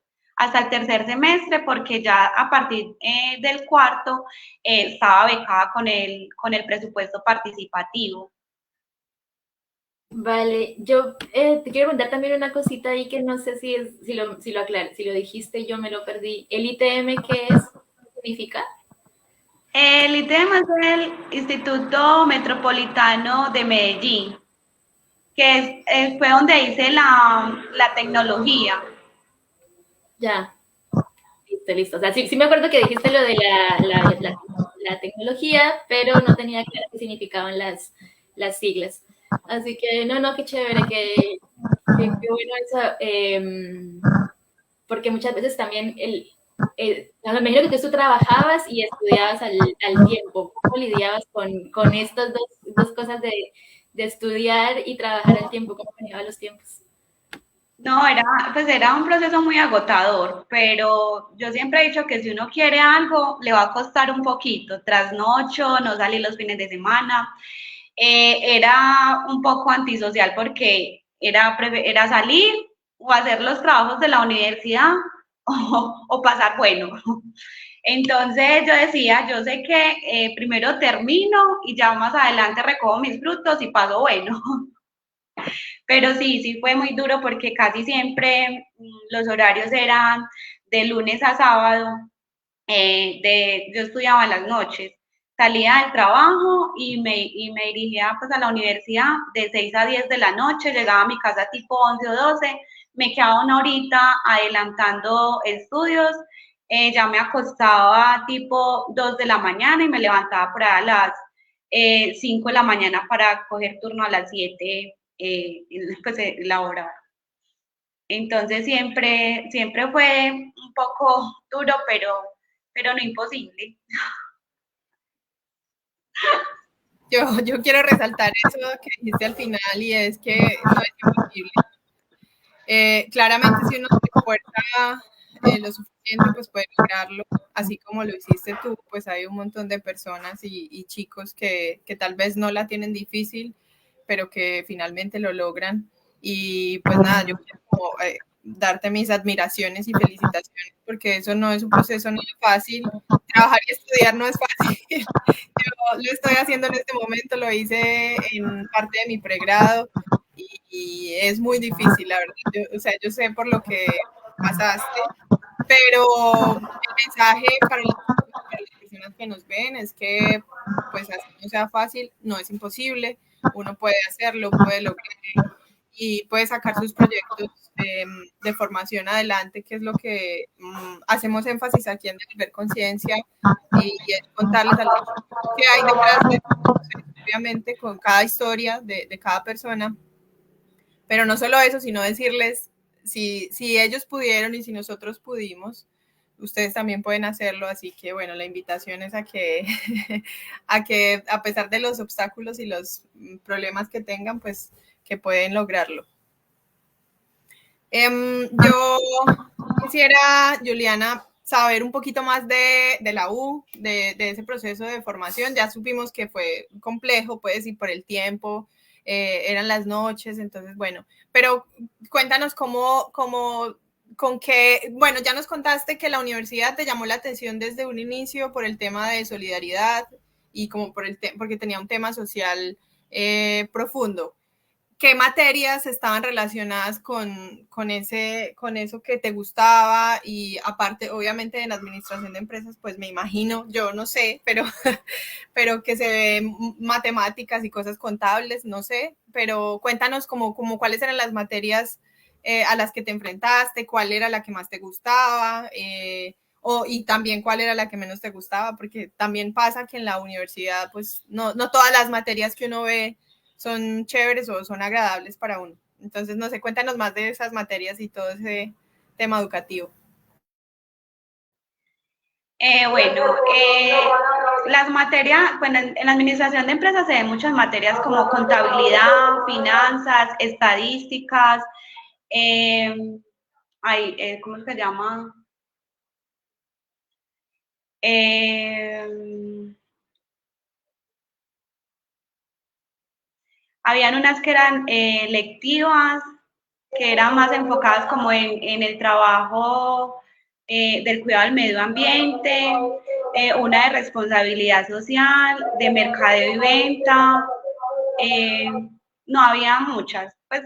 tercer semestre porque ya a partir del cuarto estaba becada con el presupuesto participativo. Vale, yo te quiero preguntar también una cosita ahí que no sé si lo dijiste, yo me lo perdí. ¿El ITM qué es? ¿Qué significa? El ITM es el Instituto Metropolitano de Medellín, que fue donde hice la tecnología. Ya, listo, listo. O sea, sí me acuerdo que dijiste lo de la tecnología, pero no tenía claro qué significaban las siglas. Así que, no, qué chévere, qué bueno eso. Porque muchas veces también me imagino que tú trabajabas y estudiabas al tiempo. ¿Cómo lidiabas con estas dos cosas de estudiar y trabajar al tiempo? ¿Cómo manejabas los tiempos? No, era un proceso muy agotador, pero yo siempre he dicho que si uno quiere algo, le va a costar un poquito, trasnocho, no salir los fines de semana. Era un poco antisocial porque era salir o hacer los trabajos de la universidad o pasar bueno. Entonces yo decía, yo sé que primero termino y ya más adelante recojo mis frutos y paso bueno. Pero sí fue muy duro porque casi siempre los horarios eran de lunes a sábado, yo estudiaba en las noches, salía del trabajo y me dirigía pues a la universidad de 6 a 10 de la noche, llegaba a mi casa tipo 11 o 12, me quedaba una horita adelantando estudios, ya me acostaba tipo 2 de la mañana y me levantaba por ahí a las 5 de la mañana para coger turno a las 7, pues la hora. Entonces siempre fue un poco duro, pero no imposible. Yo quiero resaltar eso que dijiste al final y es que no es imposible. Claramente si uno se esfuerza lo suficiente, pues puede lograrlo, así como lo hiciste tú, pues hay un montón de personas y chicos que tal vez no la tienen difícil, pero que finalmente lo logran. Y pues nada, yo quiero como, darte mis admiraciones y felicitaciones, porque eso no es un proceso nada fácil. Trabajar y estudiar no es fácil. Yo lo estoy haciendo en este momento, lo hice en parte de mi pregrado y es muy difícil, la verdad. O sea, yo sé por lo que pasaste, pero el mensaje para las personas que nos ven es que, pues, así no sea fácil, no es imposible, uno puede hacerlo, puede lograrlo y puede sacar sus proyectos de formación adelante, que es lo que hacemos énfasis aquí en Devolver Conciencia y es contarles a los que hay detrás de, obviamente, con cada historia de cada persona, pero no solo eso, sino decirles, si ellos pudieron y si nosotros pudimos, ustedes también pueden hacerlo, así que bueno, la invitación es a que, a pesar de los obstáculos y los problemas que tengan, pues que pueden lograrlo. Yo quisiera, Juliana, saber un poquito más de la U, de ese proceso de formación. Ya supimos que fue complejo, pues, y por el tiempo, eran las noches, entonces, bueno, pero cuéntanos con qué, bueno, ya nos contaste que la universidad te llamó la atención desde un inicio por el tema de solidaridad y como porque tenía un tema social profundo. ¿Qué materias estaban relacionadas con eso que te gustaba? Y aparte, obviamente, en administración de empresas, pues me imagino, yo no sé, pero que se ve matemáticas y cosas contables, no sé, pero cuéntanos como cuáles eran las materias a las que te enfrentaste, cuál era la que más te gustaba, y también cuál era la que menos te gustaba, porque también pasa que en la universidad, pues no todas las materias que uno ve son chéveres o son agradables para uno. Entonces, no sé, cuéntanos más de esas materias y todo ese tema educativo. Las materias, bueno, en la administración de empresas se ven muchas materias como contabilidad, finanzas, estadísticas, ¿cómo se llama? Eh, Habían unas que eran lectivas, que eran más enfocadas como en el trabajo del cuidado del medio ambiente, una de responsabilidad social, de mercadeo y venta, eh, no había muchas, pues,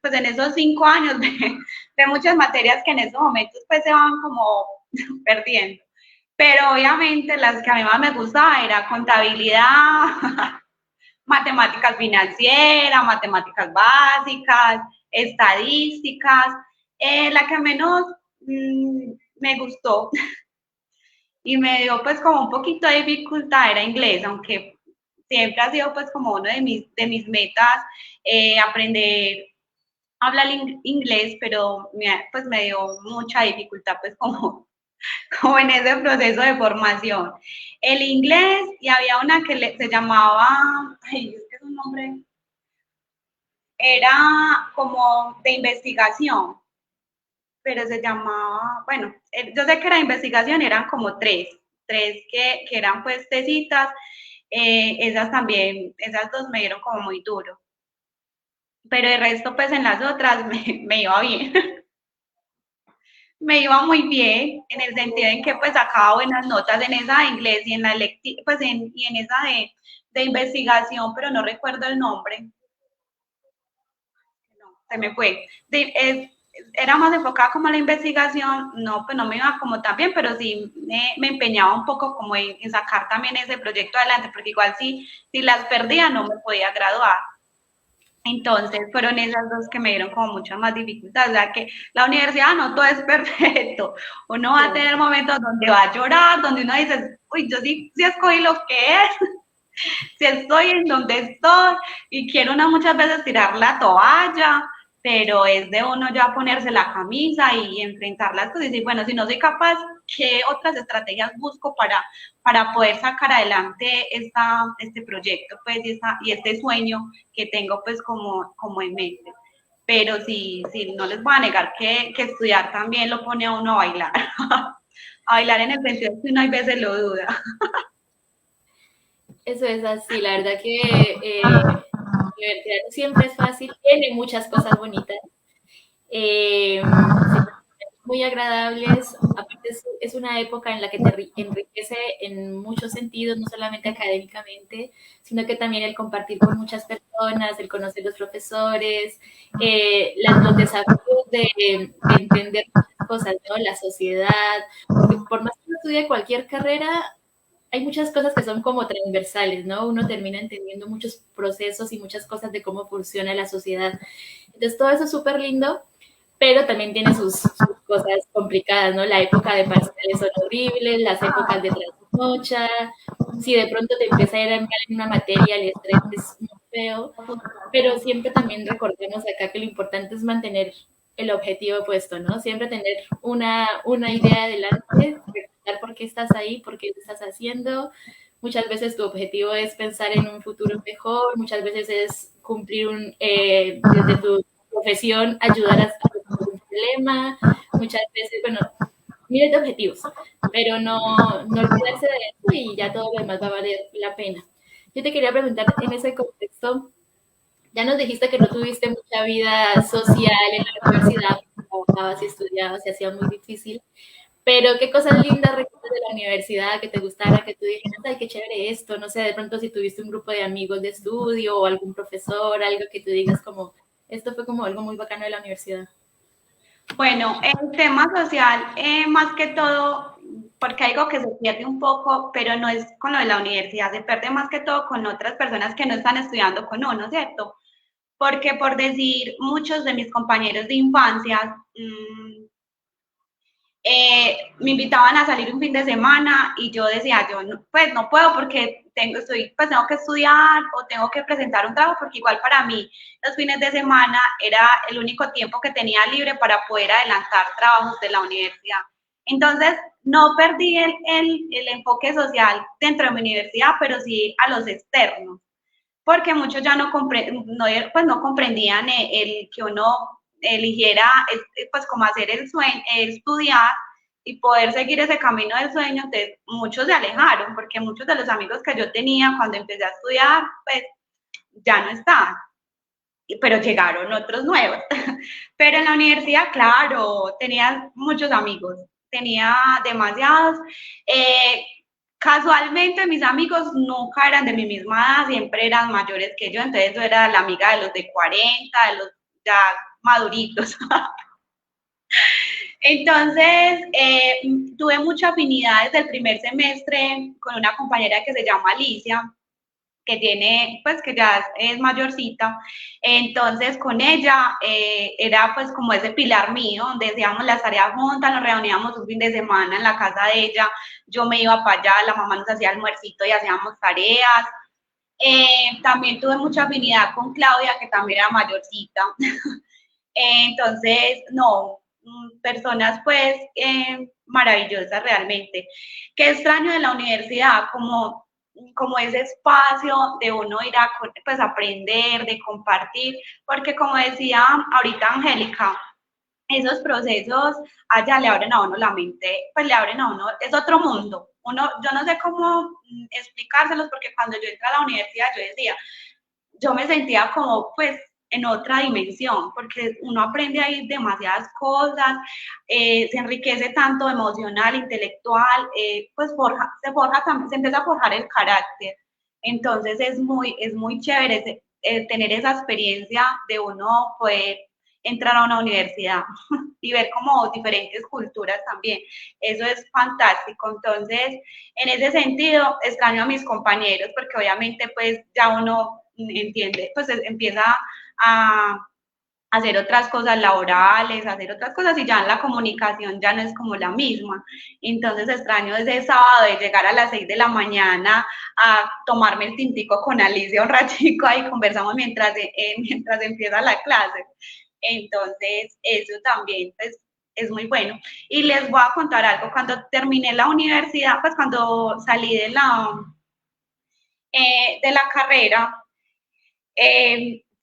pues en esos 5 años de muchas materias que en esos momentos pues se van como perdiendo. Pero obviamente las que a mí más me gustaba era contabilidad, matemáticas financieras, matemáticas básicas, estadísticas. La que menos me gustó y me dio pues como un poquito de dificultad era inglés, aunque siempre ha sido pues como uno de mis metas aprender a hablar inglés, pero pues me dio mucha dificultad pues como en ese proceso de formación. El inglés, y había una que se llamaba, ay, es que es un nombre, era como de investigación, pero se llamaba, bueno, yo sé que era investigación, eran como tres que eran pues tecitas, esas también, esas dos me dieron como muy duro, pero el resto pues en las otras me iba bien. Me iba muy bien en el sentido en que pues sacaba buenas notas en esa de inglés y en la pues y en esa de investigación, pero no recuerdo el nombre, no, se me fue. Era más enfocada como a la investigación, no, pues no me iba como tan bien, pero sí me empeñaba un poco como en sacar también ese proyecto adelante, porque igual si las perdía no me podía graduar. Entonces fueron esas dos que me dieron como mucha más dificultad. O sea que la universidad no todo es perfecto. Uno va a tener momentos donde va a llorar, donde uno dice, uy, yo sí escogí lo que es, si estoy en donde estoy y quiero uno muchas veces tirar la toalla, pero es de uno ya ponerse la camisa y enfrentar las cosas y decir, bueno, si no soy capaz, ¿qué otras estrategias busco para poder sacar adelante este proyecto pues, y este sueño que tengo pues como en mente? Pero sí, no les voy a negar que estudiar también lo pone a uno a bailar. A bailar en el sentido de que uno a veces lo duda. Eso es así, la verdad que la universidad no siempre es fácil, tiene muchas cosas bonitas, muy agradables, aparte es una época en la que te enriquece en muchos sentidos, no solamente académicamente, sino que también el compartir con muchas personas, el conocer los profesores, los desafíos de entender muchas cosas, ¿no? La sociedad, porque por más que uno estudie cualquier carrera, hay muchas cosas que son como transversales, ¿no? Uno termina entendiendo muchos procesos y muchas cosas de cómo funciona la sociedad. Entonces, todo eso es súper lindo, pero también tiene sus cosas complicadas, ¿no? La época de parciales son horribles, las épocas de trasnocha, si de pronto te empieza a ir mal en una materia, el estrés es muy feo, pero siempre también recordemos acá que lo importante es mantener el objetivo puesto, ¿no? Siempre tener una idea adelante, recordar por qué estás ahí, por qué lo estás haciendo. Muchas veces tu objetivo es pensar en un futuro mejor, muchas veces es cumplir desde tu profesión, ayudar a resolver un problema, muchas veces, bueno, miles de objetivos, pero no olvidarse de eso y ya todo lo demás va a valer la pena. Yo te quería preguntar en ese contexto, ya nos dijiste que no tuviste mucha vida social en la universidad, trabajabas y estudiabas, se hacía muy difícil, pero qué cosas lindas recuerdas de la universidad que te gustara, que tú dijeras, ay, qué chévere esto, no sé, de pronto si tuviste un grupo de amigos de estudio o algún profesor, algo que tú digas como, esto fue como algo muy bacano de la universidad. Bueno, el tema social, más que todo, porque algo que se pierde un poco, pero no es con lo de la universidad, se pierde más que todo con otras personas que no están estudiando con uno, ¿cierto? Porque por decir, muchos de mis compañeros de infancia me invitaban a salir un fin de semana y yo decía, yo no, pues no puedo porque pues tengo que estudiar o tengo que presentar un trabajo, porque igual para mí los fines de semana era el único tiempo que tenía libre para poder adelantar trabajos de la universidad. Entonces, no perdí el enfoque social dentro de mi universidad, pero sí a los externos, porque muchos ya pues no comprendían el que uno eligiera pues como hacer el sueño, estudiar y poder seguir ese camino del sueño. Entonces muchos se alejaron, porque muchos de los amigos que yo tenía cuando empecé a estudiar, pues ya no están, pero llegaron otros nuevos. Pero en la universidad, claro, tenía muchos amigos, tenía demasiados. Casualmente mis amigos nunca eran de mi misma edad, siempre eran mayores que yo, entonces yo era la amiga de los de 40, de los ya maduritos. Entonces, tuve mucha afinidad desde el primer semestre con una compañera que se llama Alicia, que tiene, pues que ya es mayorcita, entonces con ella era pues como ese pilar mío, donde hacíamos las tareas juntas, nos reuníamos un fin de semana en la casa de ella, yo me iba para allá, la mamá nos hacía almuercito y hacíamos tareas. También tuve mucha afinidad con Claudia, que también era mayorcita. Entonces, no, personas pues maravillosas realmente. Qué extraño de la universidad, como ese espacio de uno ir a pues, aprender, de compartir, porque como decía ahorita Angélica, esos procesos allá le abren a uno la mente, pues le abren a uno, es otro mundo. Yo no sé cómo explicárselos, porque cuando yo entré a la universidad yo decía, yo me sentía como pues en otra dimensión, porque uno aprende ahí demasiadas cosas, se enriquece tanto emocional, intelectual, pues se forja también, se empieza a forjar el carácter. Entonces es muy chévere tener esa experiencia de uno poder entrar a una universidad y ver como diferentes culturas también. Eso es fantástico. Entonces, en ese sentido, extraño a mis compañeros porque obviamente pues ya uno entiende, pues empieza a hacer otras cosas laborales, hacer otras cosas y ya en la comunicación ya no es como la misma. Entonces extraño ese sábado de llegar a las 6 de la mañana a tomarme el tintico con Alicia un ratico ahí conversamos mientras empieza la clase. Entonces eso también pues es muy bueno. Y les voy a contar algo, cuando terminé la universidad, pues cuando salí de la carrera,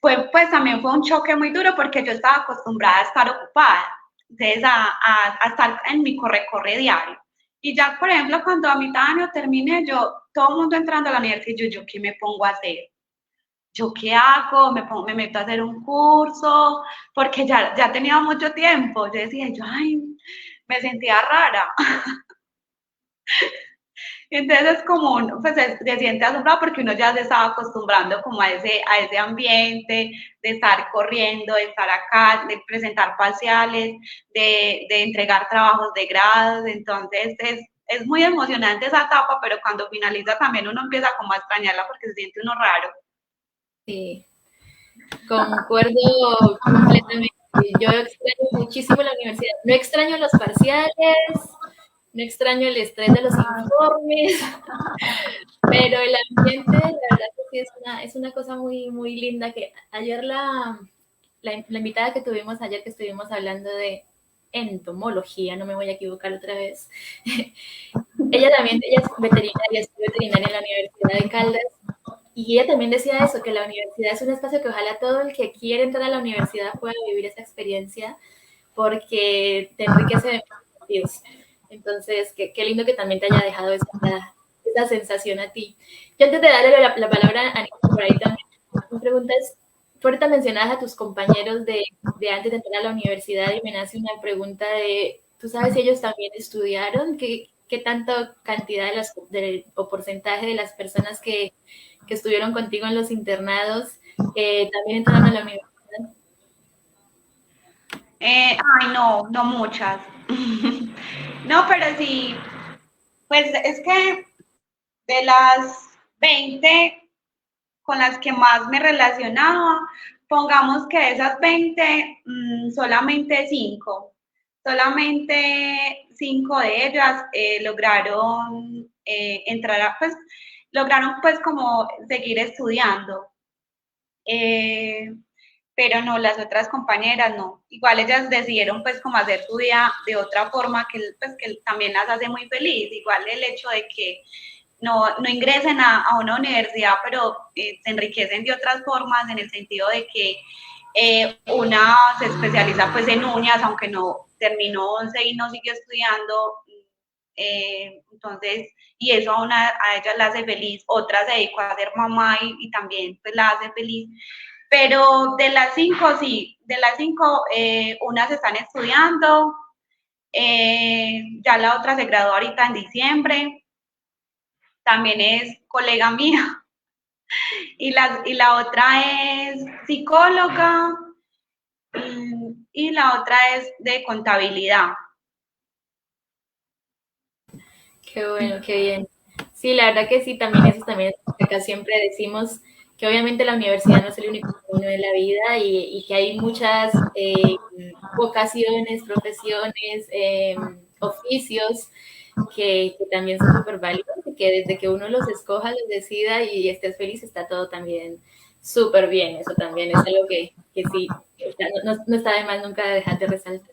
pues también fue un choque muy duro porque yo estaba acostumbrada a estar ocupada, entonces a estar en mi corre diario. Y ya, por ejemplo, cuando a mitad de año terminé, todo el mundo entrando a la universidad, yo ¿qué me pongo a hacer? ¿Yo qué hago? Me meto a hacer un curso, porque ya tenía mucho tiempo. Yo decía, ay, me sentía rara. Entonces es como uno pues se siente asombrado porque uno ya se estaba acostumbrando como a ese ambiente de estar corriendo, de estar acá, de presentar parciales, de entregar trabajos de grados. Entonces es muy emocionante esa etapa, pero cuando finaliza también uno empieza como a extrañarla porque se siente uno raro. Sí, concuerdo completamente. Yo extraño muchísimo la universidad. No extraño los parciales, no extraño el estrés de los informes, pero el ambiente, la verdad que sí es una cosa muy, muy linda. Que ayer la invitada que tuvimos ayer, que estuvimos hablando de entomología, no me voy a equivocar otra vez, ella es veterinaria, estudió veterinaria en la Universidad de Caldas, y ella también decía eso, que la universidad es un espacio que ojalá todo el que quiere entrar a la universidad pueda vivir esa experiencia, porque te enriquece de muchos sentidos. Entonces, qué lindo que también te haya dejado esa sensación a ti. Yo antes de darle la palabra a Nico, por ahí también, me preguntas, tú ahorita mencionabas a tus compañeros de antes de entrar a la universidad y me nace una pregunta de, ¿tú sabes si ellos también estudiaron? ¿Qué tanta cantidad o porcentaje de las personas que estuvieron contigo en los internados también entraron a la universidad? Ay, no muchas. No, pero sí, pues es que de las 20 con las que más me relacionaba, pongamos que de esas 20, solamente 5 de ellas lograron entrar pues, lograron pues como seguir estudiando. Pero no, las otras compañeras no. Igual ellas decidieron pues como hacer su día de otra forma pues, que también las hace muy feliz. Igual el hecho de que no ingresen a una universidad, pero se enriquecen de otras formas en el sentido de que una se especializa pues en uñas, aunque no terminó 11 y no siguió estudiando, Entonces, y eso a ella la hace feliz, otra se dedicó a ser mamá y también pues la hace feliz. Pero de las 5, sí, de las 5, unas están estudiando, ya la otra se graduó ahorita en diciembre, también es colega mía, y la otra es psicóloga, y la otra es de contabilidad. Qué bueno, qué bien. Sí, la verdad que sí, también eso también acá siempre decimos que obviamente la universidad no es el único camino de la vida y que hay muchas vocaciones, profesiones, oficios que también son súper válidos y que desde que uno los escoja, los decida y estés feliz, está todo también súper bien. Eso también es algo que sí, no está de más nunca dejar de resaltar.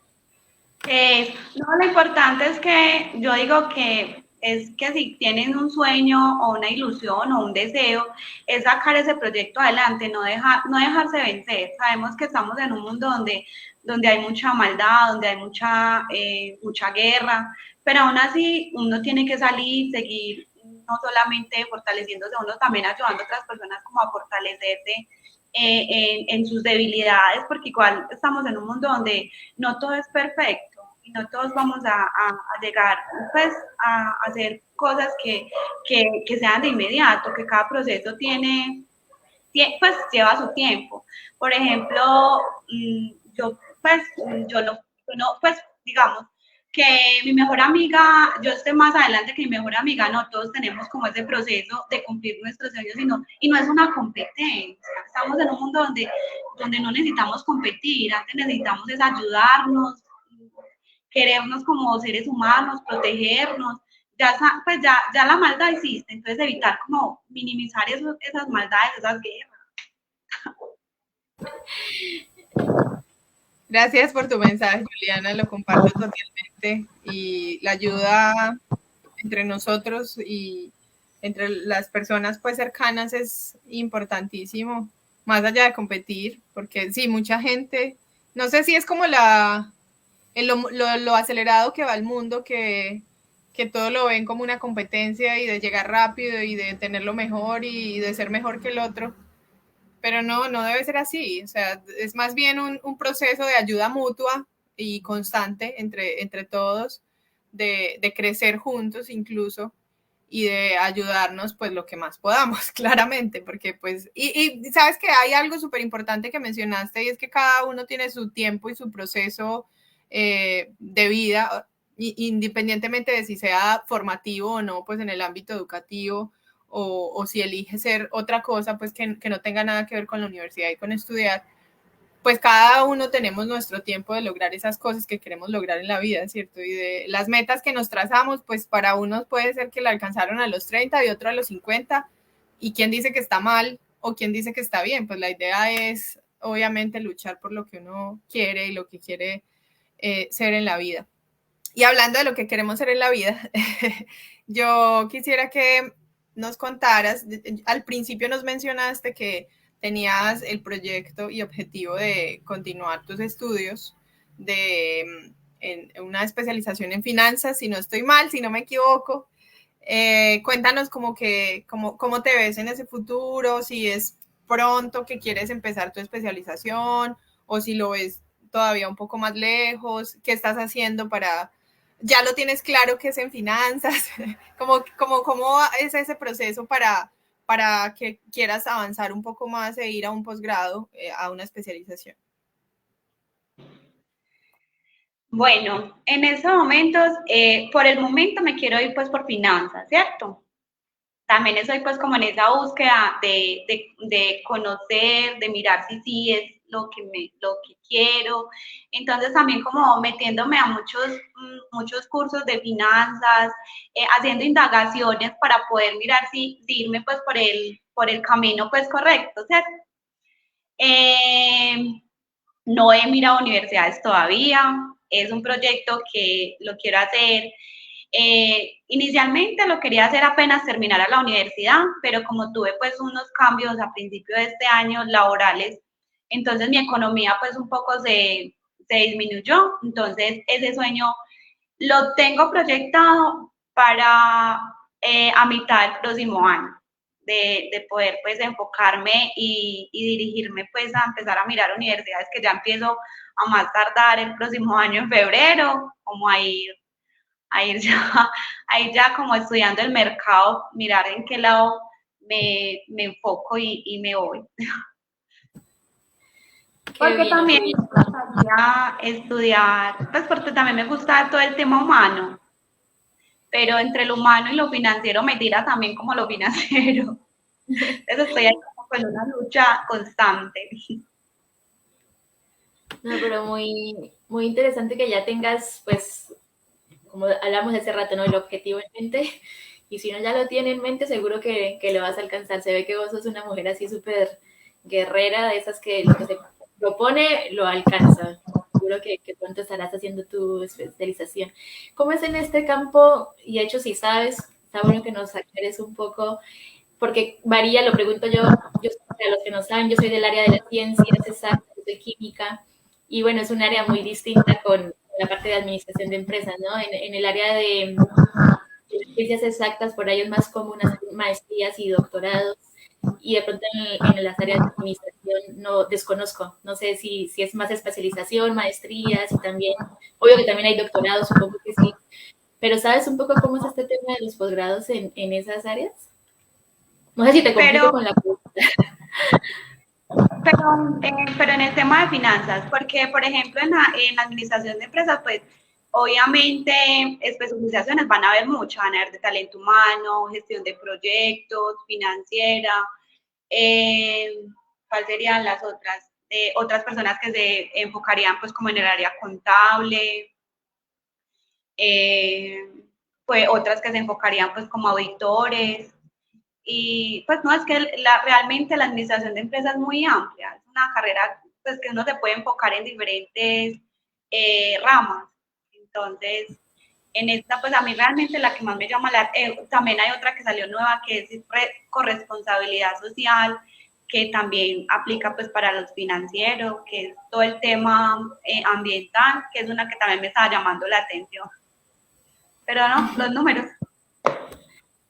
No, lo importante es que yo digo que es que si tienen un sueño o una ilusión o un deseo, es sacar ese proyecto adelante, no dejarse vencer. Sabemos que estamos en un mundo donde hay mucha maldad, donde hay mucha guerra, pero aún así uno tiene que salir, seguir no solamente fortaleciéndose uno, también ayudando a otras personas como a fortalecerse en sus debilidades, porque igual estamos en un mundo donde no todo es perfecto y no todos vamos a llegar pues a hacer cosas que sean de inmediato, que cada proceso pues lleva su tiempo. Por ejemplo, pues digamos que mi mejor amiga, yo esté más adelante que mi mejor amiga, no, todos tenemos como ese proceso de cumplir nuestros sueños y no es una competencia. Estamos en un mundo donde no necesitamos competir, antes necesitamos es ayudarnos, querernos como seres humanos, protegernos. Pues ya la maldad existe, entonces evitar como minimizar esas maldades, esas guerras. Gracias por tu mensaje, Juliana, lo comparto totalmente y la ayuda entre nosotros y entre las personas pues cercanas es importantísimo, más allá de competir, porque sí, mucha gente, no sé si es como lo acelerado que va el mundo, que todo lo ven como una competencia y de llegar rápido y de tenerlo mejor y de ser mejor que el otro. Pero no debe ser así, o sea, es más bien un proceso de ayuda mutua y constante entre todos, de crecer juntos incluso y de ayudarnos pues lo que más podamos, claramente, porque pues, y sabes que hay algo súper importante que mencionaste y es que cada uno tiene su tiempo y su proceso de vida, independientemente de si sea formativo o no, pues en el ámbito educativo, o si elige ser otra cosa, pues que no tenga nada que ver con la universidad y con estudiar, pues cada uno tenemos nuestro tiempo de lograr esas cosas que queremos lograr en la vida, ¿cierto? Y de las metas que nos trazamos, pues para unos puede ser que la alcanzaron a los 30 y otro a los 50, y quién dice que está mal o quién dice que está bien, pues la idea es obviamente luchar por lo que uno quiere y lo que quiere ser en la vida. Y hablando de lo que queremos ser en la vida, yo quisiera que nos contaras, al principio nos mencionaste que tenías el proyecto y objetivo de continuar tus estudios en una especialización en finanzas, si no estoy mal, si no me equivoco. Cuéntanos cómo te ves en ese futuro, si es pronto que quieres empezar tu especialización o si lo ves todavía un poco más lejos, qué estás haciendo para... Ya lo tienes claro que es en finanzas, ¿cómo es ese proceso para que quieras avanzar un poco más e ir a un posgrado, a una especialización? Bueno, en estos momentos, por el momento me quiero ir pues por finanzas, ¿cierto? También estoy pues como en esa búsqueda de conocer, de mirar si sí es lo que quiero. Entonces también como metiéndome a muchos cursos de finanzas, haciendo indagaciones para poder mirar si irme pues por el camino pues correcto, ¿cierto? No he mirado universidades todavía, es un proyecto que lo quiero hacer. Inicialmente lo quería hacer apenas terminara la universidad, pero como tuve pues unos cambios a principio de este año laborales, entonces mi economía pues un poco se disminuyó, entonces ese sueño lo tengo proyectado, para a mitad del próximo año, de poder pues enfocarme y dirigirme pues a empezar a mirar universidades que ya empiezo a más tardar el próximo año en febrero, como a ir ya, a ir ya como estudiando el mercado, mirar en qué lado me enfoco y me voy. Porque bien, también qué bien. me gustaría estudiar, pues porque también me gusta todo el tema humano, pero entre lo humano y lo financiero me tira también como lo financiero. Entonces estoy ahí como con una lucha constante. No, pero muy, muy interesante que ya tengas, pues, como hablamos hace rato, ¿no? El objetivo en mente. Y si uno ya lo tiene en mente, seguro que lo vas a alcanzar. Se ve que vos sos una mujer así súper guerrera, de esas que lo que se propone lo alcanza. Seguro que pronto estarás haciendo tu especialización. ¿Cómo es en este campo? Y de hecho, si sabes, está bueno que nos aclares un poco, porque varía, lo pregunto yo para los que no saben, yo soy del área de las ciencias exactas, de química, y bueno, es un área muy distinta con la parte de administración de empresas, ¿no? En el área de ciencias exactas, por ahí es más común hacer maestrías y doctorados, y de pronto en las áreas de administración no desconozco, no sé si es más especialización, maestrías, y también, obvio que también hay doctorados, supongo que sí, pero ¿sabes un poco cómo es este tema de los posgrados en esas áreas? No sé si te complico Pero, con la pregunta. pero en el tema de finanzas, porque por ejemplo en la administración de empresas, pues obviamente especializaciones van a haber muchas, van a haber de talento humano, gestión de proyectos, financiera, eh, ¿cuáles serían las otras? Otras personas que se enfocarían pues como en el área contable, eh, pues otras que se enfocarían pues como auditores. Y pues no, es que realmente la administración de empresas es muy amplia, es una carrera pues que uno se puede enfocar en diferentes ramas. Entonces, en esta pues a mí realmente la que más me llama también hay otra que salió nueva que es corresponsabilidad social, que también aplica pues para los financieros, que es todo el tema ambiental, que es una que también me estaba llamando la atención. Pero no, los números.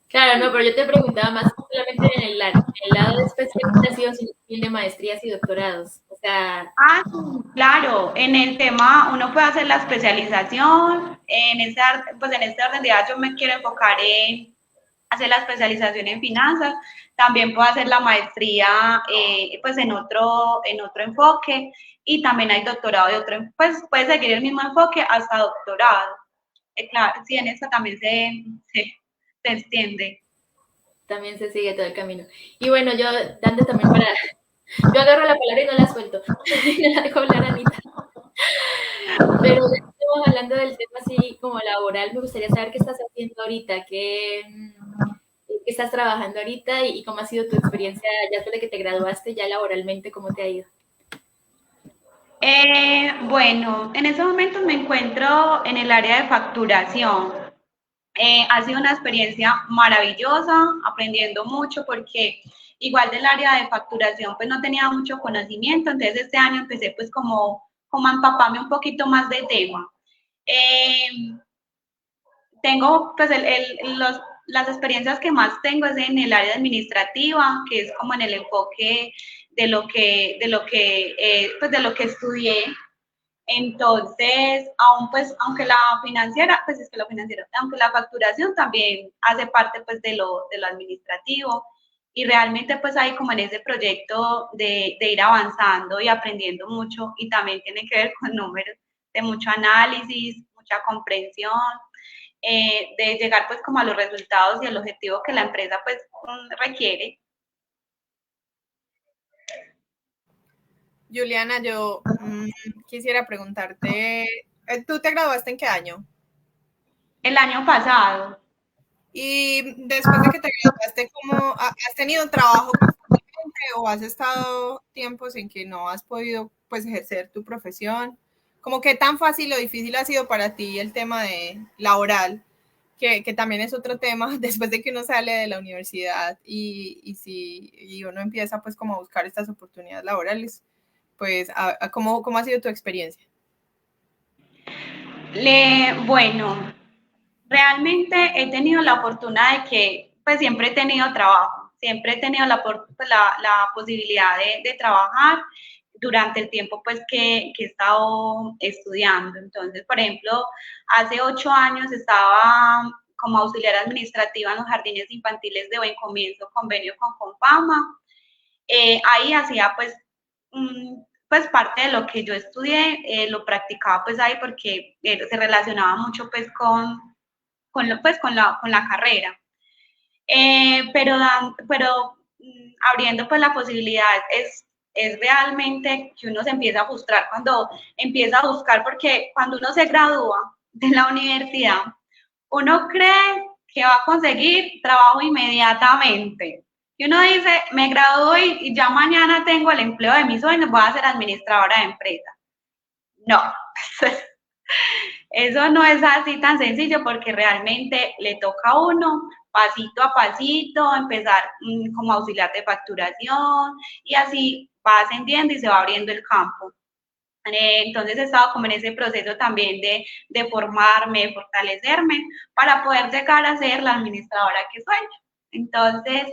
Claro, no, pero yo te preguntaba más solamente en el lado de especialización, sino también de maestrías y doctorados. O sea, Ah, sí, claro, en el tema uno puede hacer la especialización, pues en este orden de ideas yo me quiero enfocar en hacer la especialización en finanzas, también puedo hacer la maestría pues en otro enfoque y también hay doctorado de otro, pues puede seguir el mismo enfoque hasta doctorado. Claro, sí, en eso también se extiende. también se sigue todo el camino. Y bueno, yo dando también para... Yo agarro la palabra y no la suelto. No la dejo hablar, Anita. Pero ya que estamos hablando del tema así como laboral, me gustaría saber qué estás haciendo ahorita, qué estás trabajando ahorita y cómo ha sido tu experiencia ya después de que te graduaste, ya laboralmente, cómo te ha ido. Bueno, en ese momento me encuentro en el área de facturación. Ha sido una experiencia maravillosa, aprendiendo mucho porque igual del área de facturación pues no tenía mucho conocimiento, entonces este año empecé pues como a empaparme un poquito más del tema. Tengo pues las experiencias que más tengo es en el área administrativa, que es como en el enfoque pues de lo que estudié. Entonces, aún pues, aunque la financiera, pues es que la financiera, aunque la facturación también hace parte pues de lo administrativo y realmente pues hay como en ese proyecto de ir avanzando y aprendiendo mucho y también tiene que ver con números, de mucho análisis, mucha comprensión, de llegar pues como a los resultados y el objetivo que la empresa pues requiere. Juliana, yo quisiera preguntarte, ¿tú te graduaste en qué año? El año pasado. Y después de que te graduaste, ¿cómo has tenido trabajo constantemente o has estado tiempos en que no has podido pues ejercer tu profesión? ¿Cómo que tan fácil o difícil ha sido para ti el tema de laboral? Que también es otro tema después de que uno sale de la universidad y uno empieza pues como a buscar estas oportunidades laborales, pues ¿cómo ha sido tu experiencia? Bueno, Realmente he tenido la fortuna de que pues siempre he tenido trabajo, siempre he tenido la posibilidad de trabajar durante el tiempo pues que he estado estudiando. Entonces, por ejemplo, hace 8 años estaba como auxiliar administrativa en los jardines infantiles de Buen Comienzo, convenio con Confama. Ahí hacía pues parte de lo que yo estudié, lo practicaba pues ahí porque se relacionaba mucho pues con la carrera. Pero abriendo pues la posibilidad es realmente que uno se empieza a frustrar cuando empieza a buscar, porque cuando uno se gradúa de la universidad, uno cree que va a conseguir trabajo inmediatamente. Y uno dice, me gradúo y ya mañana tengo el empleo de mis sueños, voy a ser administradora de empresa. No, eso no es así tan sencillo porque realmente le toca a uno pasito a pasito empezar como auxiliar de facturación y así va ascendiendo y se va abriendo el campo. Entonces he estado como en ese proceso también de formarme, de fortalecerme para poder llegar a ser la administradora que soy. Entonces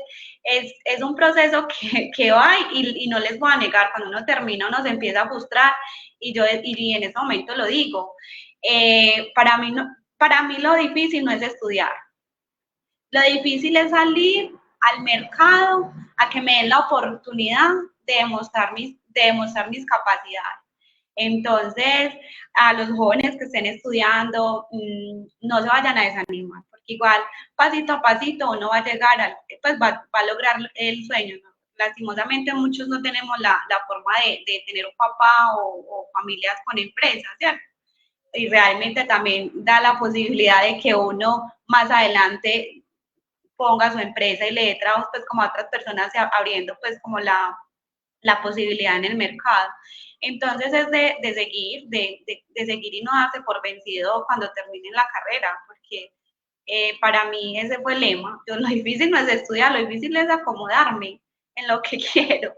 es un proceso que va y no les voy a negar, cuando uno termina uno se empieza a frustrar y en ese momento lo digo. Para mí lo difícil no es estudiar, lo difícil es salir al mercado a que me den la oportunidad de demostrar mis capacidades. Entonces, a los jóvenes que estén estudiando, no se vayan a desanimar, porque igual pasito a pasito uno va a llegar, pues va a lograr el sueño, ¿no? Lastimosamente muchos no tenemos la forma de tener un papá o familias con empresas, ¿cierto? Y realmente también da la posibilidad de que uno más adelante ponga su empresa y le dé trabajo pues como a otras personas, abriendo pues como la posibilidad en el mercado. Entonces es de seguir y no darse por vencido cuando terminen la carrera, porque para mí ese fue el lema. Yo, lo difícil no es estudiar, lo difícil es acomodarme en lo que quiero.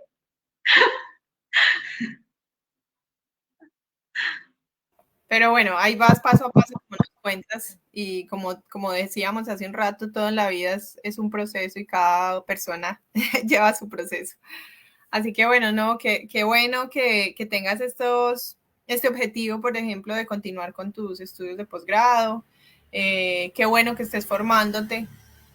Pero bueno, ahí vas paso a paso como nos cuentas y como decíamos hace un rato, todo en la vida es un proceso y cada persona lleva su proceso. Así que bueno, no, qué bueno que tengas este objetivo, por ejemplo, de continuar con tus estudios de posgrado. Qué bueno que estés formándote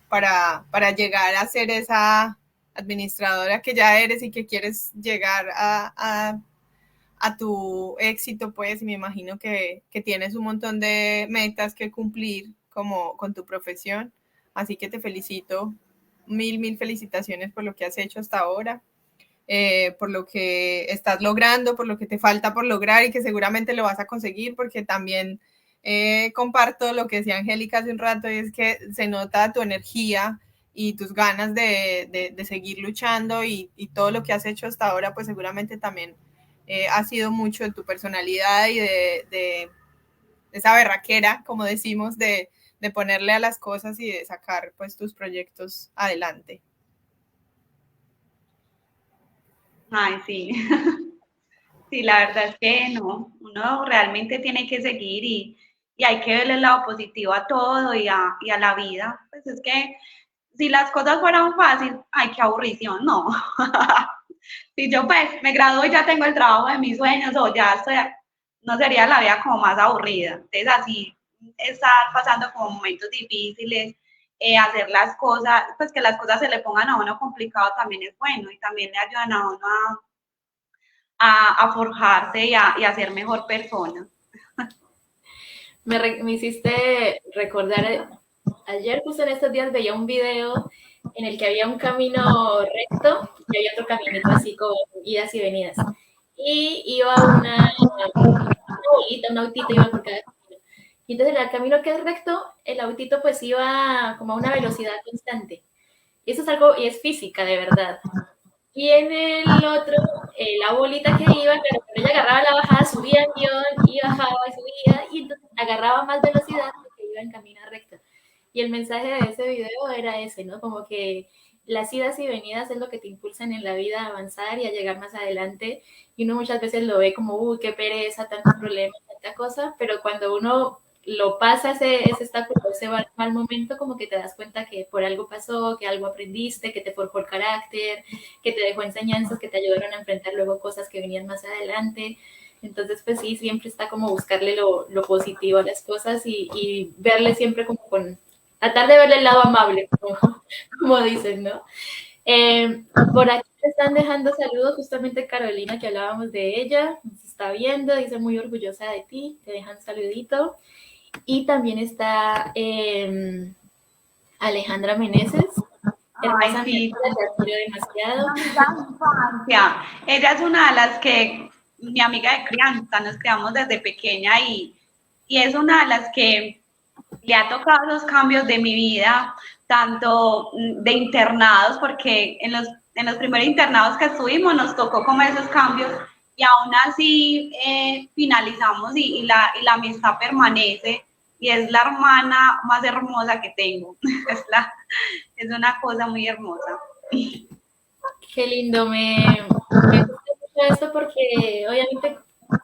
para llegar a ser esa administradora que ya eres y que quieres llegar a tu éxito, pues, y me imagino que tienes un montón de metas que cumplir como con tu profesión. Así que te felicito, mil felicitaciones por lo que has hecho hasta ahora. Por lo que estás logrando, por lo que te falta por lograr y que seguramente lo vas a conseguir, porque también comparto lo que decía Angélica hace un rato, y es que se nota tu energía y tus ganas de seguir luchando y todo lo que has hecho hasta ahora, pues seguramente también ha sido mucho de tu personalidad y de esa berraquera, como decimos, de ponerle a las cosas y de sacar pues tus proyectos adelante. Ay, sí. Sí, la verdad es que no, uno realmente tiene que seguir y hay que verle el lado positivo a todo y a la vida. Pues es que si las cosas fueran fáciles, ay, qué aburrición, no. Si yo pues me gradúo y ya tengo el trabajo de mis sueños o ya estoy, no sería la vida como más aburrida. Entonces así estar pasando como momentos difíciles, hacer las cosas, pues que las cosas se le pongan a uno complicado también es bueno y también le ayudan a uno a forjarse y a ser mejor persona. Me hiciste recordar, ayer justo en estos días veía un video en el que había un camino recto y había otro caminito así con idas y venidas. Y iba una bolita, un autito iba por cada camino. Y entonces en el camino que es recto, el autito pues iba como a una velocidad constante. Y eso es algo, y es física de verdad. Y en el otro, la bolita que iba, pero cuando ella agarraba la bajada, subía el guión y bajaba y subía, y entonces agarraba más velocidad porque iba en camino recto. Y el mensaje de ese video era ese, ¿no? Como que las idas y venidas es lo que te impulsan en la vida a avanzar y a llegar más adelante. Y uno muchas veces lo ve como, uy, qué pereza, tantos problemas, tanta cosa, pero cuando uno lo pasa ese obstáculo, ese mal momento, como que te das cuenta que por algo pasó, que algo aprendiste, que te forjó el carácter, que te dejó enseñanzas que te ayudaron a enfrentar luego cosas que venían más adelante. Entonces, pues sí, siempre está como buscarle lo positivo a las cosas y verle siempre como tratar de verle el lado amable, como dicen, ¿no? Por aquí te están dejando saludos, justamente Carolina, que hablábamos de ella, nos está viendo, dice muy orgullosa de ti, te dejan un saludito. Y también está Alejandra Meneses, hermosa amiga, te admiro demasiado. Ella es una de las que, mi amiga de crianza, nos criamos desde pequeña y es una de las que le ha tocado los cambios de mi vida, tanto de internados, porque en los primeros internados que estuvimos nos tocó como esos cambios y aún así finalizamos y la amistad permanece y es la hermana más hermosa que tengo. Es una cosa muy hermosa. Qué lindo, me gusta mucho esto porque obviamente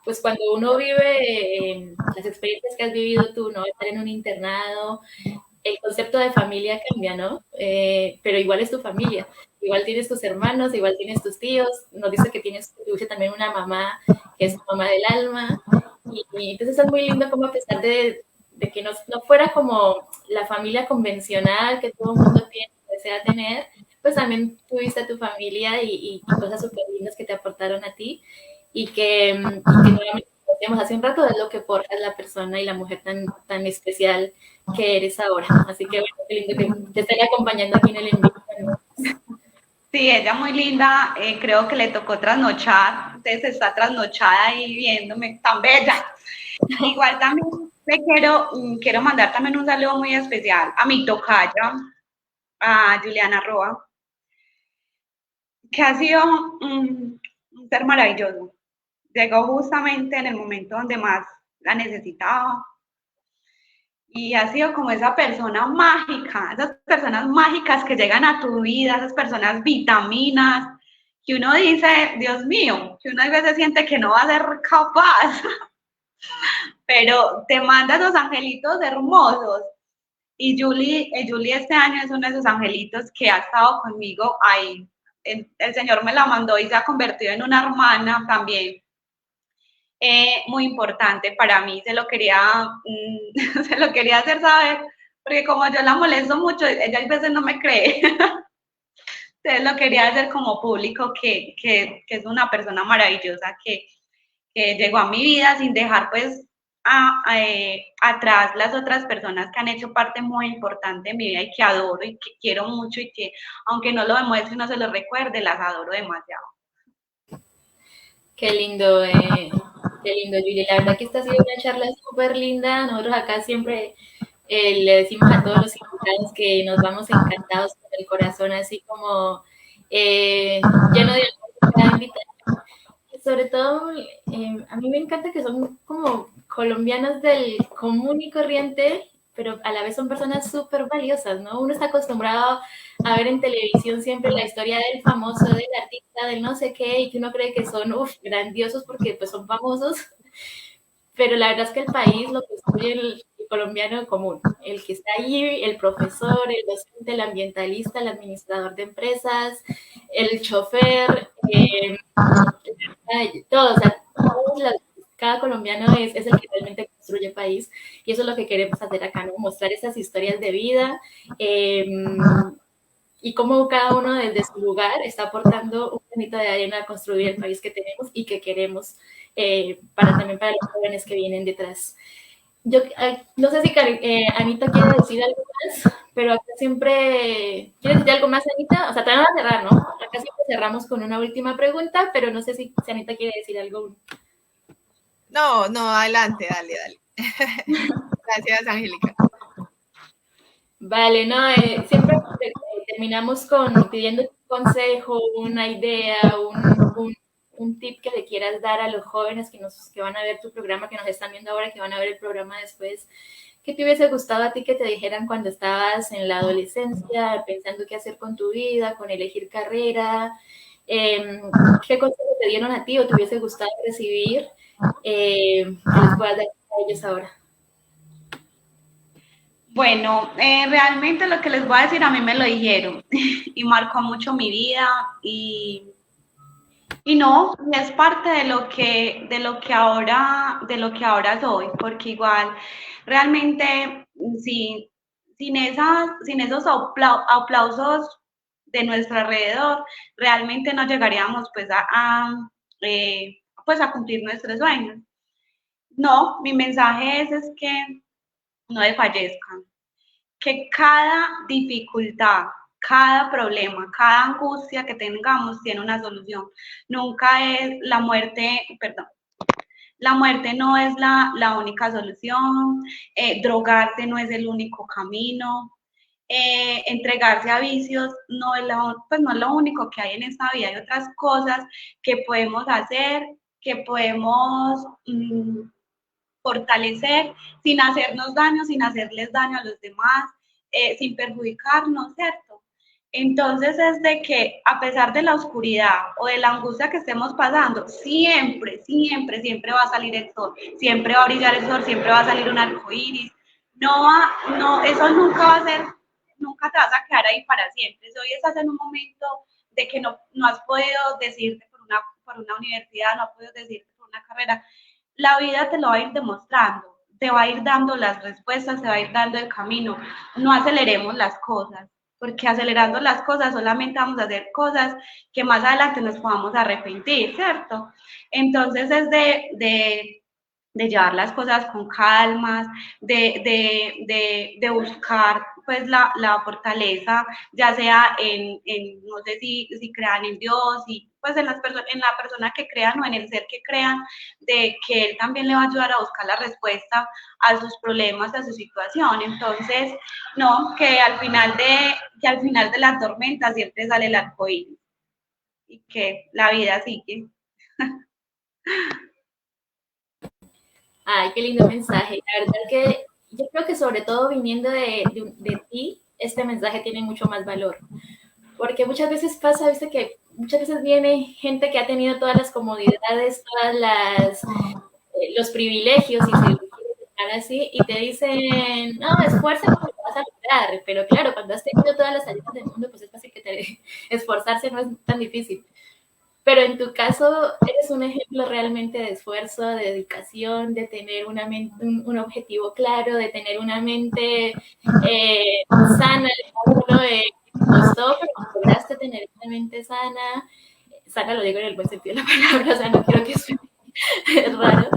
pues cuando uno vive las experiencias que has vivido tú, ¿no? Estar en un internado, el concepto de familia cambia, ¿no? Pero igual es tu familia, igual tienes tus hermanos, igual tienes tus tíos, nos dice que tuviste también una mamá que es tu mamá del alma, y entonces es muy lindo como a pesar de que no fuera como la familia convencional que todo el mundo tiene, desea tener, pues también tuviste a tu familia y cosas súper lindas que te aportaron a ti y que nuevamente decíamos hace un rato es lo que forja la persona y la mujer tan especial que eres ahora. Así que bueno, qué lindo que te estén acompañando aquí en el envío. Sí, ella muy linda, creo que le tocó trasnochar, entonces está trasnochada ahí viéndome, tan bella. Igual también le quiero mandar también un saludo muy especial a mi tocaya, a Juliana Roa, que ha sido un ser maravilloso. Llegó justamente en el momento donde más la necesitaba y ha sido como esa persona mágica, esas personas mágicas que llegan a tu vida, esas personas vitaminas, que uno dice, Dios mío, que uno a veces siente que no va a ser capaz, pero te manda esos angelitos hermosos. Y Julie este año es uno de esos angelitos que ha estado conmigo ahí. El Señor me la mandó y se ha convertido en una hermana también muy importante para mí. Se lo quería hacer saber, porque como yo la molesto mucho, ella a veces no me cree. Entonces lo quería hacer como público, que es una persona maravillosa que llegó a mi vida sin dejar pues atrás las otras personas que han hecho parte muy importante de mi vida y que adoro y que quiero mucho y que aunque no lo demuestre y no se lo recuerde, las adoro demasiado. Qué lindo, Julie. La verdad que esta ha sido una charla súper linda. Nosotros acá siempre le decimos a todos los invitados que nos vamos encantados con el corazón, así como lleno de amor cada invitado. Y sobre todo, a mí me encanta que son como colombianos del común y corriente, pero a la vez son personas súper valiosas, ¿no? Uno está acostumbrado a ver en televisión siempre la historia del famoso, del artista, del no sé qué, y que uno cree que son grandiosos porque pues son famosos, pero la verdad es que el país lo construye el colombiano común, el que está allí, el profesor, el docente, el ambientalista, el administrador de empresas, el chofer, todos, o sea, cada colombiano es el que realmente construye el país y eso es lo que queremos hacer acá, ¿no? Mostrar esas historias de vida y cómo cada uno desde su lugar está aportando un granito de arena a construir el país que tenemos y que queremos también para los jóvenes que vienen detrás. Yo no sé si Anita quiere decir algo más, pero acá siempre... ¿Quieres decir algo más, Anita? O sea, te van a cerrar, ¿no? Acá siempre cerramos con una última pregunta, pero no sé si Anita quiere decir algo. No, adelante, dale. Gracias, Angélica. Vale, no, siempre terminamos pidiendo un consejo, una idea, un tip que le quieras dar a los jóvenes que van a ver tu programa, que nos están viendo ahora, que van a ver el programa después. ¿Qué te hubiese gustado a ti que te dijeran cuando estabas en la adolescencia, pensando qué hacer con tu vida, con elegir carrera? ¿Qué consejos te dieron a ti o te hubiese gustado recibir que les puedas dar a ellos ahora? Bueno, realmente lo que les voy a decir a mí me lo dijeron y marcó mucho mi vida y no, es parte de lo que ahora soy, porque igual realmente sin, sin esos aplausos de nuestro alrededor, realmente no llegaríamos pues pues a cumplir nuestros sueños. No, mi mensaje es que no desfallezcan, que cada dificultad, cada problema, cada angustia que tengamos tiene una solución. Nunca es la muerte, perdón, la muerte no es la única solución, drogarse no es el único camino, entregarse a vicios no es, pues no es lo único que hay en esta vida, hay otras cosas que podemos hacer, que podemos fortalecer sin hacernos daño, sin hacerles daño a los demás, sin perjudicarnos, ¿cierto? Entonces es de que a pesar de la oscuridad o de la angustia que estemos pasando, siempre, siempre, siempre va a salir el sol, siempre va a brillar el sol, siempre va a salir un arco iris. No, eso nunca va a ser, nunca te vas a quedar ahí para siempre. Si hoy estás en un momento de que no has podido decidirte por una universidad, no has podido decidirte por una carrera, la vida te lo va a ir demostrando, te va a ir dando las respuestas, te va a ir dando el camino. No aceleremos las cosas, porque acelerando las cosas solamente vamos a hacer cosas que más adelante nos podamos arrepentir, ¿cierto? Entonces es de llevar las cosas con calmas, de buscar pues la fortaleza, ya sea no sé si crean en Dios, y pues en la persona que crean o en el ser que crean, de que Él también le va a ayudar a buscar la respuesta a sus problemas, a su situación. Entonces, no, que al final de la tormenta siempre sale el arcoíris y que la vida sigue. Ay, qué lindo mensaje. La verdad que yo creo que sobre todo viniendo de ti, este mensaje tiene mucho más valor. Porque muchas veces pasa, viste, que muchas veces viene gente que ha tenido todas las comodidades, los privilegios, y se quiere dejar así, y te dicen, no, esfuerza porque lo vas a lograr. Pero claro, cuando has tenido todas las ayudas del mundo, pues es fácil que esforzarse no es tan difícil. Pero en tu caso, eres un ejemplo realmente de esfuerzo, de dedicación, de tener un objetivo claro, de tener una mente sana. Uno costó, pero lograste tener una mente sana. Sana lo digo en el buen sentido de la palabra, o sea, no quiero que suene raro.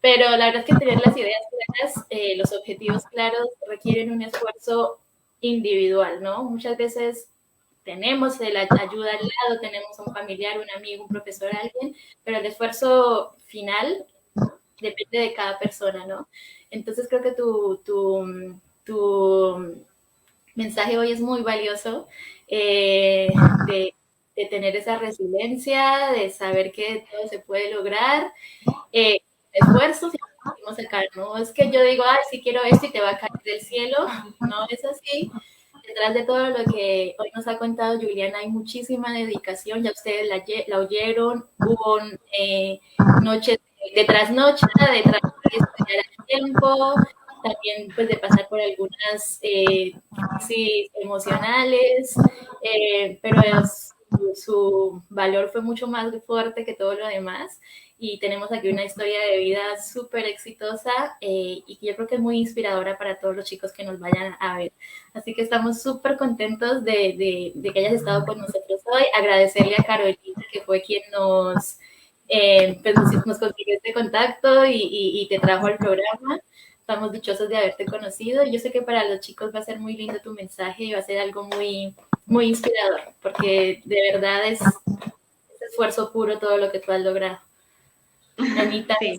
Pero la verdad es que tener las ideas claras, los objetivos claros, requieren un esfuerzo individual, ¿no? Muchas veces tenemos la ayuda al lado, tenemos un familiar, un amigo, un profesor, alguien, pero el esfuerzo final depende de cada persona, ¿no? Entonces creo que tu mensaje hoy es muy valioso, de tener esa resiliencia, de saber que todo se puede lograr, esfuerzos y conseguimos sacar, ¿no? Es que yo digo, ay, si quiero esto y te va a caer del cielo, no es así. Detrás de todo lo que hoy nos ha contado Juliana hay muchísima dedicación, ya ustedes la oyeron, hubo noches de trasnoche, de trabajar y estudiar al tiempo, también pues de pasar por algunas crisis emocionales, pero su valor fue mucho más fuerte que todo lo demás, y tenemos aquí una historia de vida súper exitosa, y que yo creo que es muy inspiradora para todos los chicos que nos vayan a ver. Así que estamos súper contentos de que hayas estado con nosotros hoy. Agradecerle a Carolina, que fue quien pues nos consiguió este contacto y te trajo al programa. Estamos dichosos de haberte conocido. Yo sé que para los chicos va a ser muy lindo tu mensaje y va a ser algo muy, muy inspirador, porque de verdad es esfuerzo puro todo lo que tú has logrado. Anita. Sí.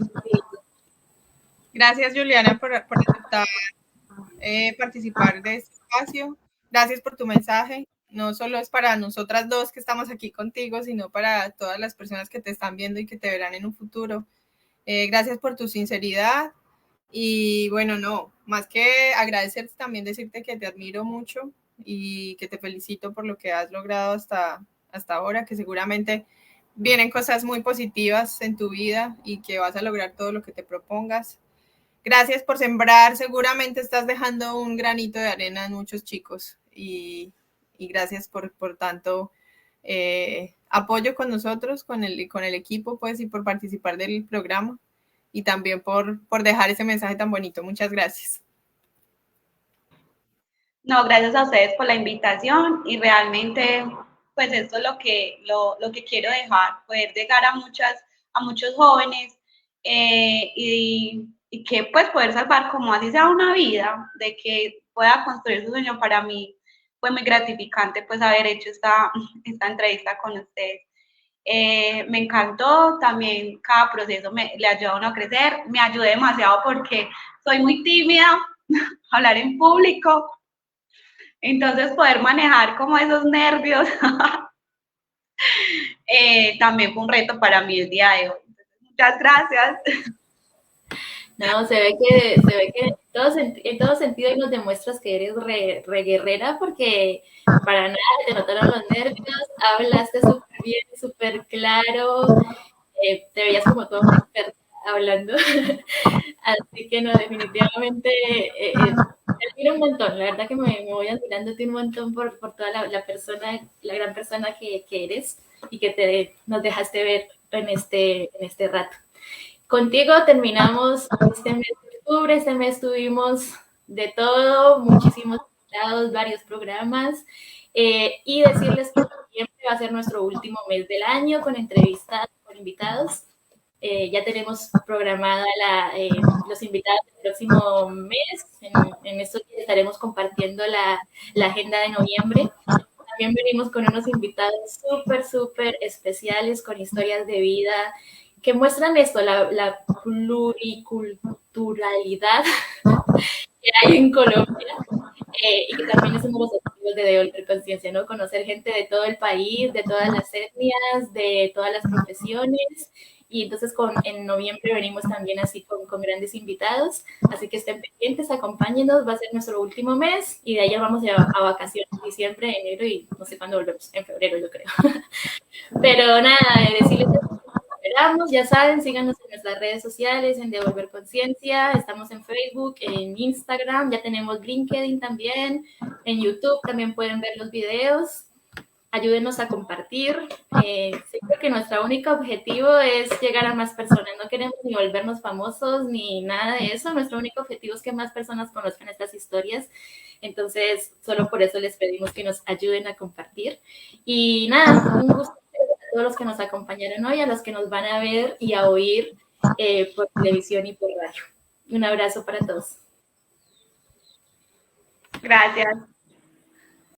Gracias, Juliana, por aceptar participar de este espacio. Gracias por tu mensaje. No solo es para nosotras dos que estamos aquí contigo, sino para todas las personas que te están viendo y que te verán en un futuro. Gracias por tu sinceridad. Y bueno, no, más que agradecerte, también decirte que te admiro mucho y que te felicito por lo que has logrado hasta ahora, que seguramente vienen cosas muy positivas en tu vida y que vas a lograr todo lo que te propongas. gracias por sembrar, seguramente estás dejando un granito de arena en muchos chicos y gracias por tanto apoyo con nosotros, con el equipo, pues, y por participar del programa y también por dejar ese mensaje tan bonito. Muchas gracias. No, gracias a ustedes por la invitación y realmente, pues esto es lo que quiero dejar, poder llegar a muchos jóvenes y que pues poder salvar como así sea una vida, de que pueda construir su sueño. Para mí fue muy gratificante pues haber hecho esta entrevista con ustedes. Me encantó, también cada proceso le ayuda a uno a crecer, me ayudé demasiado porque soy muy tímida, hablar en público, entonces poder manejar como esos nervios también fue un reto para mí el día de hoy. Muchas gracias. No, se ve que en todo sentido nos demuestras que eres re guerrera, porque para nada te notaron los nervios, hablaste súper bien, súper claro, te veías como toda una experta hablando. Así que no, definitivamente te admiro un montón. La verdad que me voy admirándote un montón por toda la persona, la gran persona que eres y que nos dejaste ver en este rato. Contigo terminamos este mes de octubre. Este mes tuvimos de todo, muchísimos invitados, varios programas, y decirles que siempre va a ser nuestro último mes del año con entrevistas, con invitados. Ya tenemos programada los invitados del próximo mes. En estos días estaremos compartiendo la agenda de noviembre. También venimos con unos invitados súper especiales, con historias de vida que muestran esto, la pluriculturalidad que hay en Colombia, y que también es uno de los objetivos de Devolver Conciencia, ¿no? Conocer gente de todo el país, de todas las etnias, de todas las profesiones. Y entonces en noviembre venimos también así con grandes invitados, así que estén pendientes, acompáñenos, va a ser nuestro último mes y de ahí ya vamos a vacaciones, diciembre, enero y no sé cuándo volvemos, en febrero yo creo. Pero nada, decirles que esperamos, ya saben, síganos en nuestras redes sociales, en Devolver Conciencia, estamos en Facebook, en Instagram, ya tenemos LinkedIn también, en YouTube también pueden ver los videos. Ayúdenos a compartir. Creo que nuestro único objetivo es llegar a más personas. No queremos ni volvernos famosos ni nada de eso. Nuestro único objetivo es que más personas conozcan estas historias. Entonces, solo por eso les pedimos que nos ayuden a compartir. Y nada, un gusto a todos los que nos acompañaron hoy, a los que nos van a ver y a oír por televisión y por radio. Un abrazo para todos. Gracias.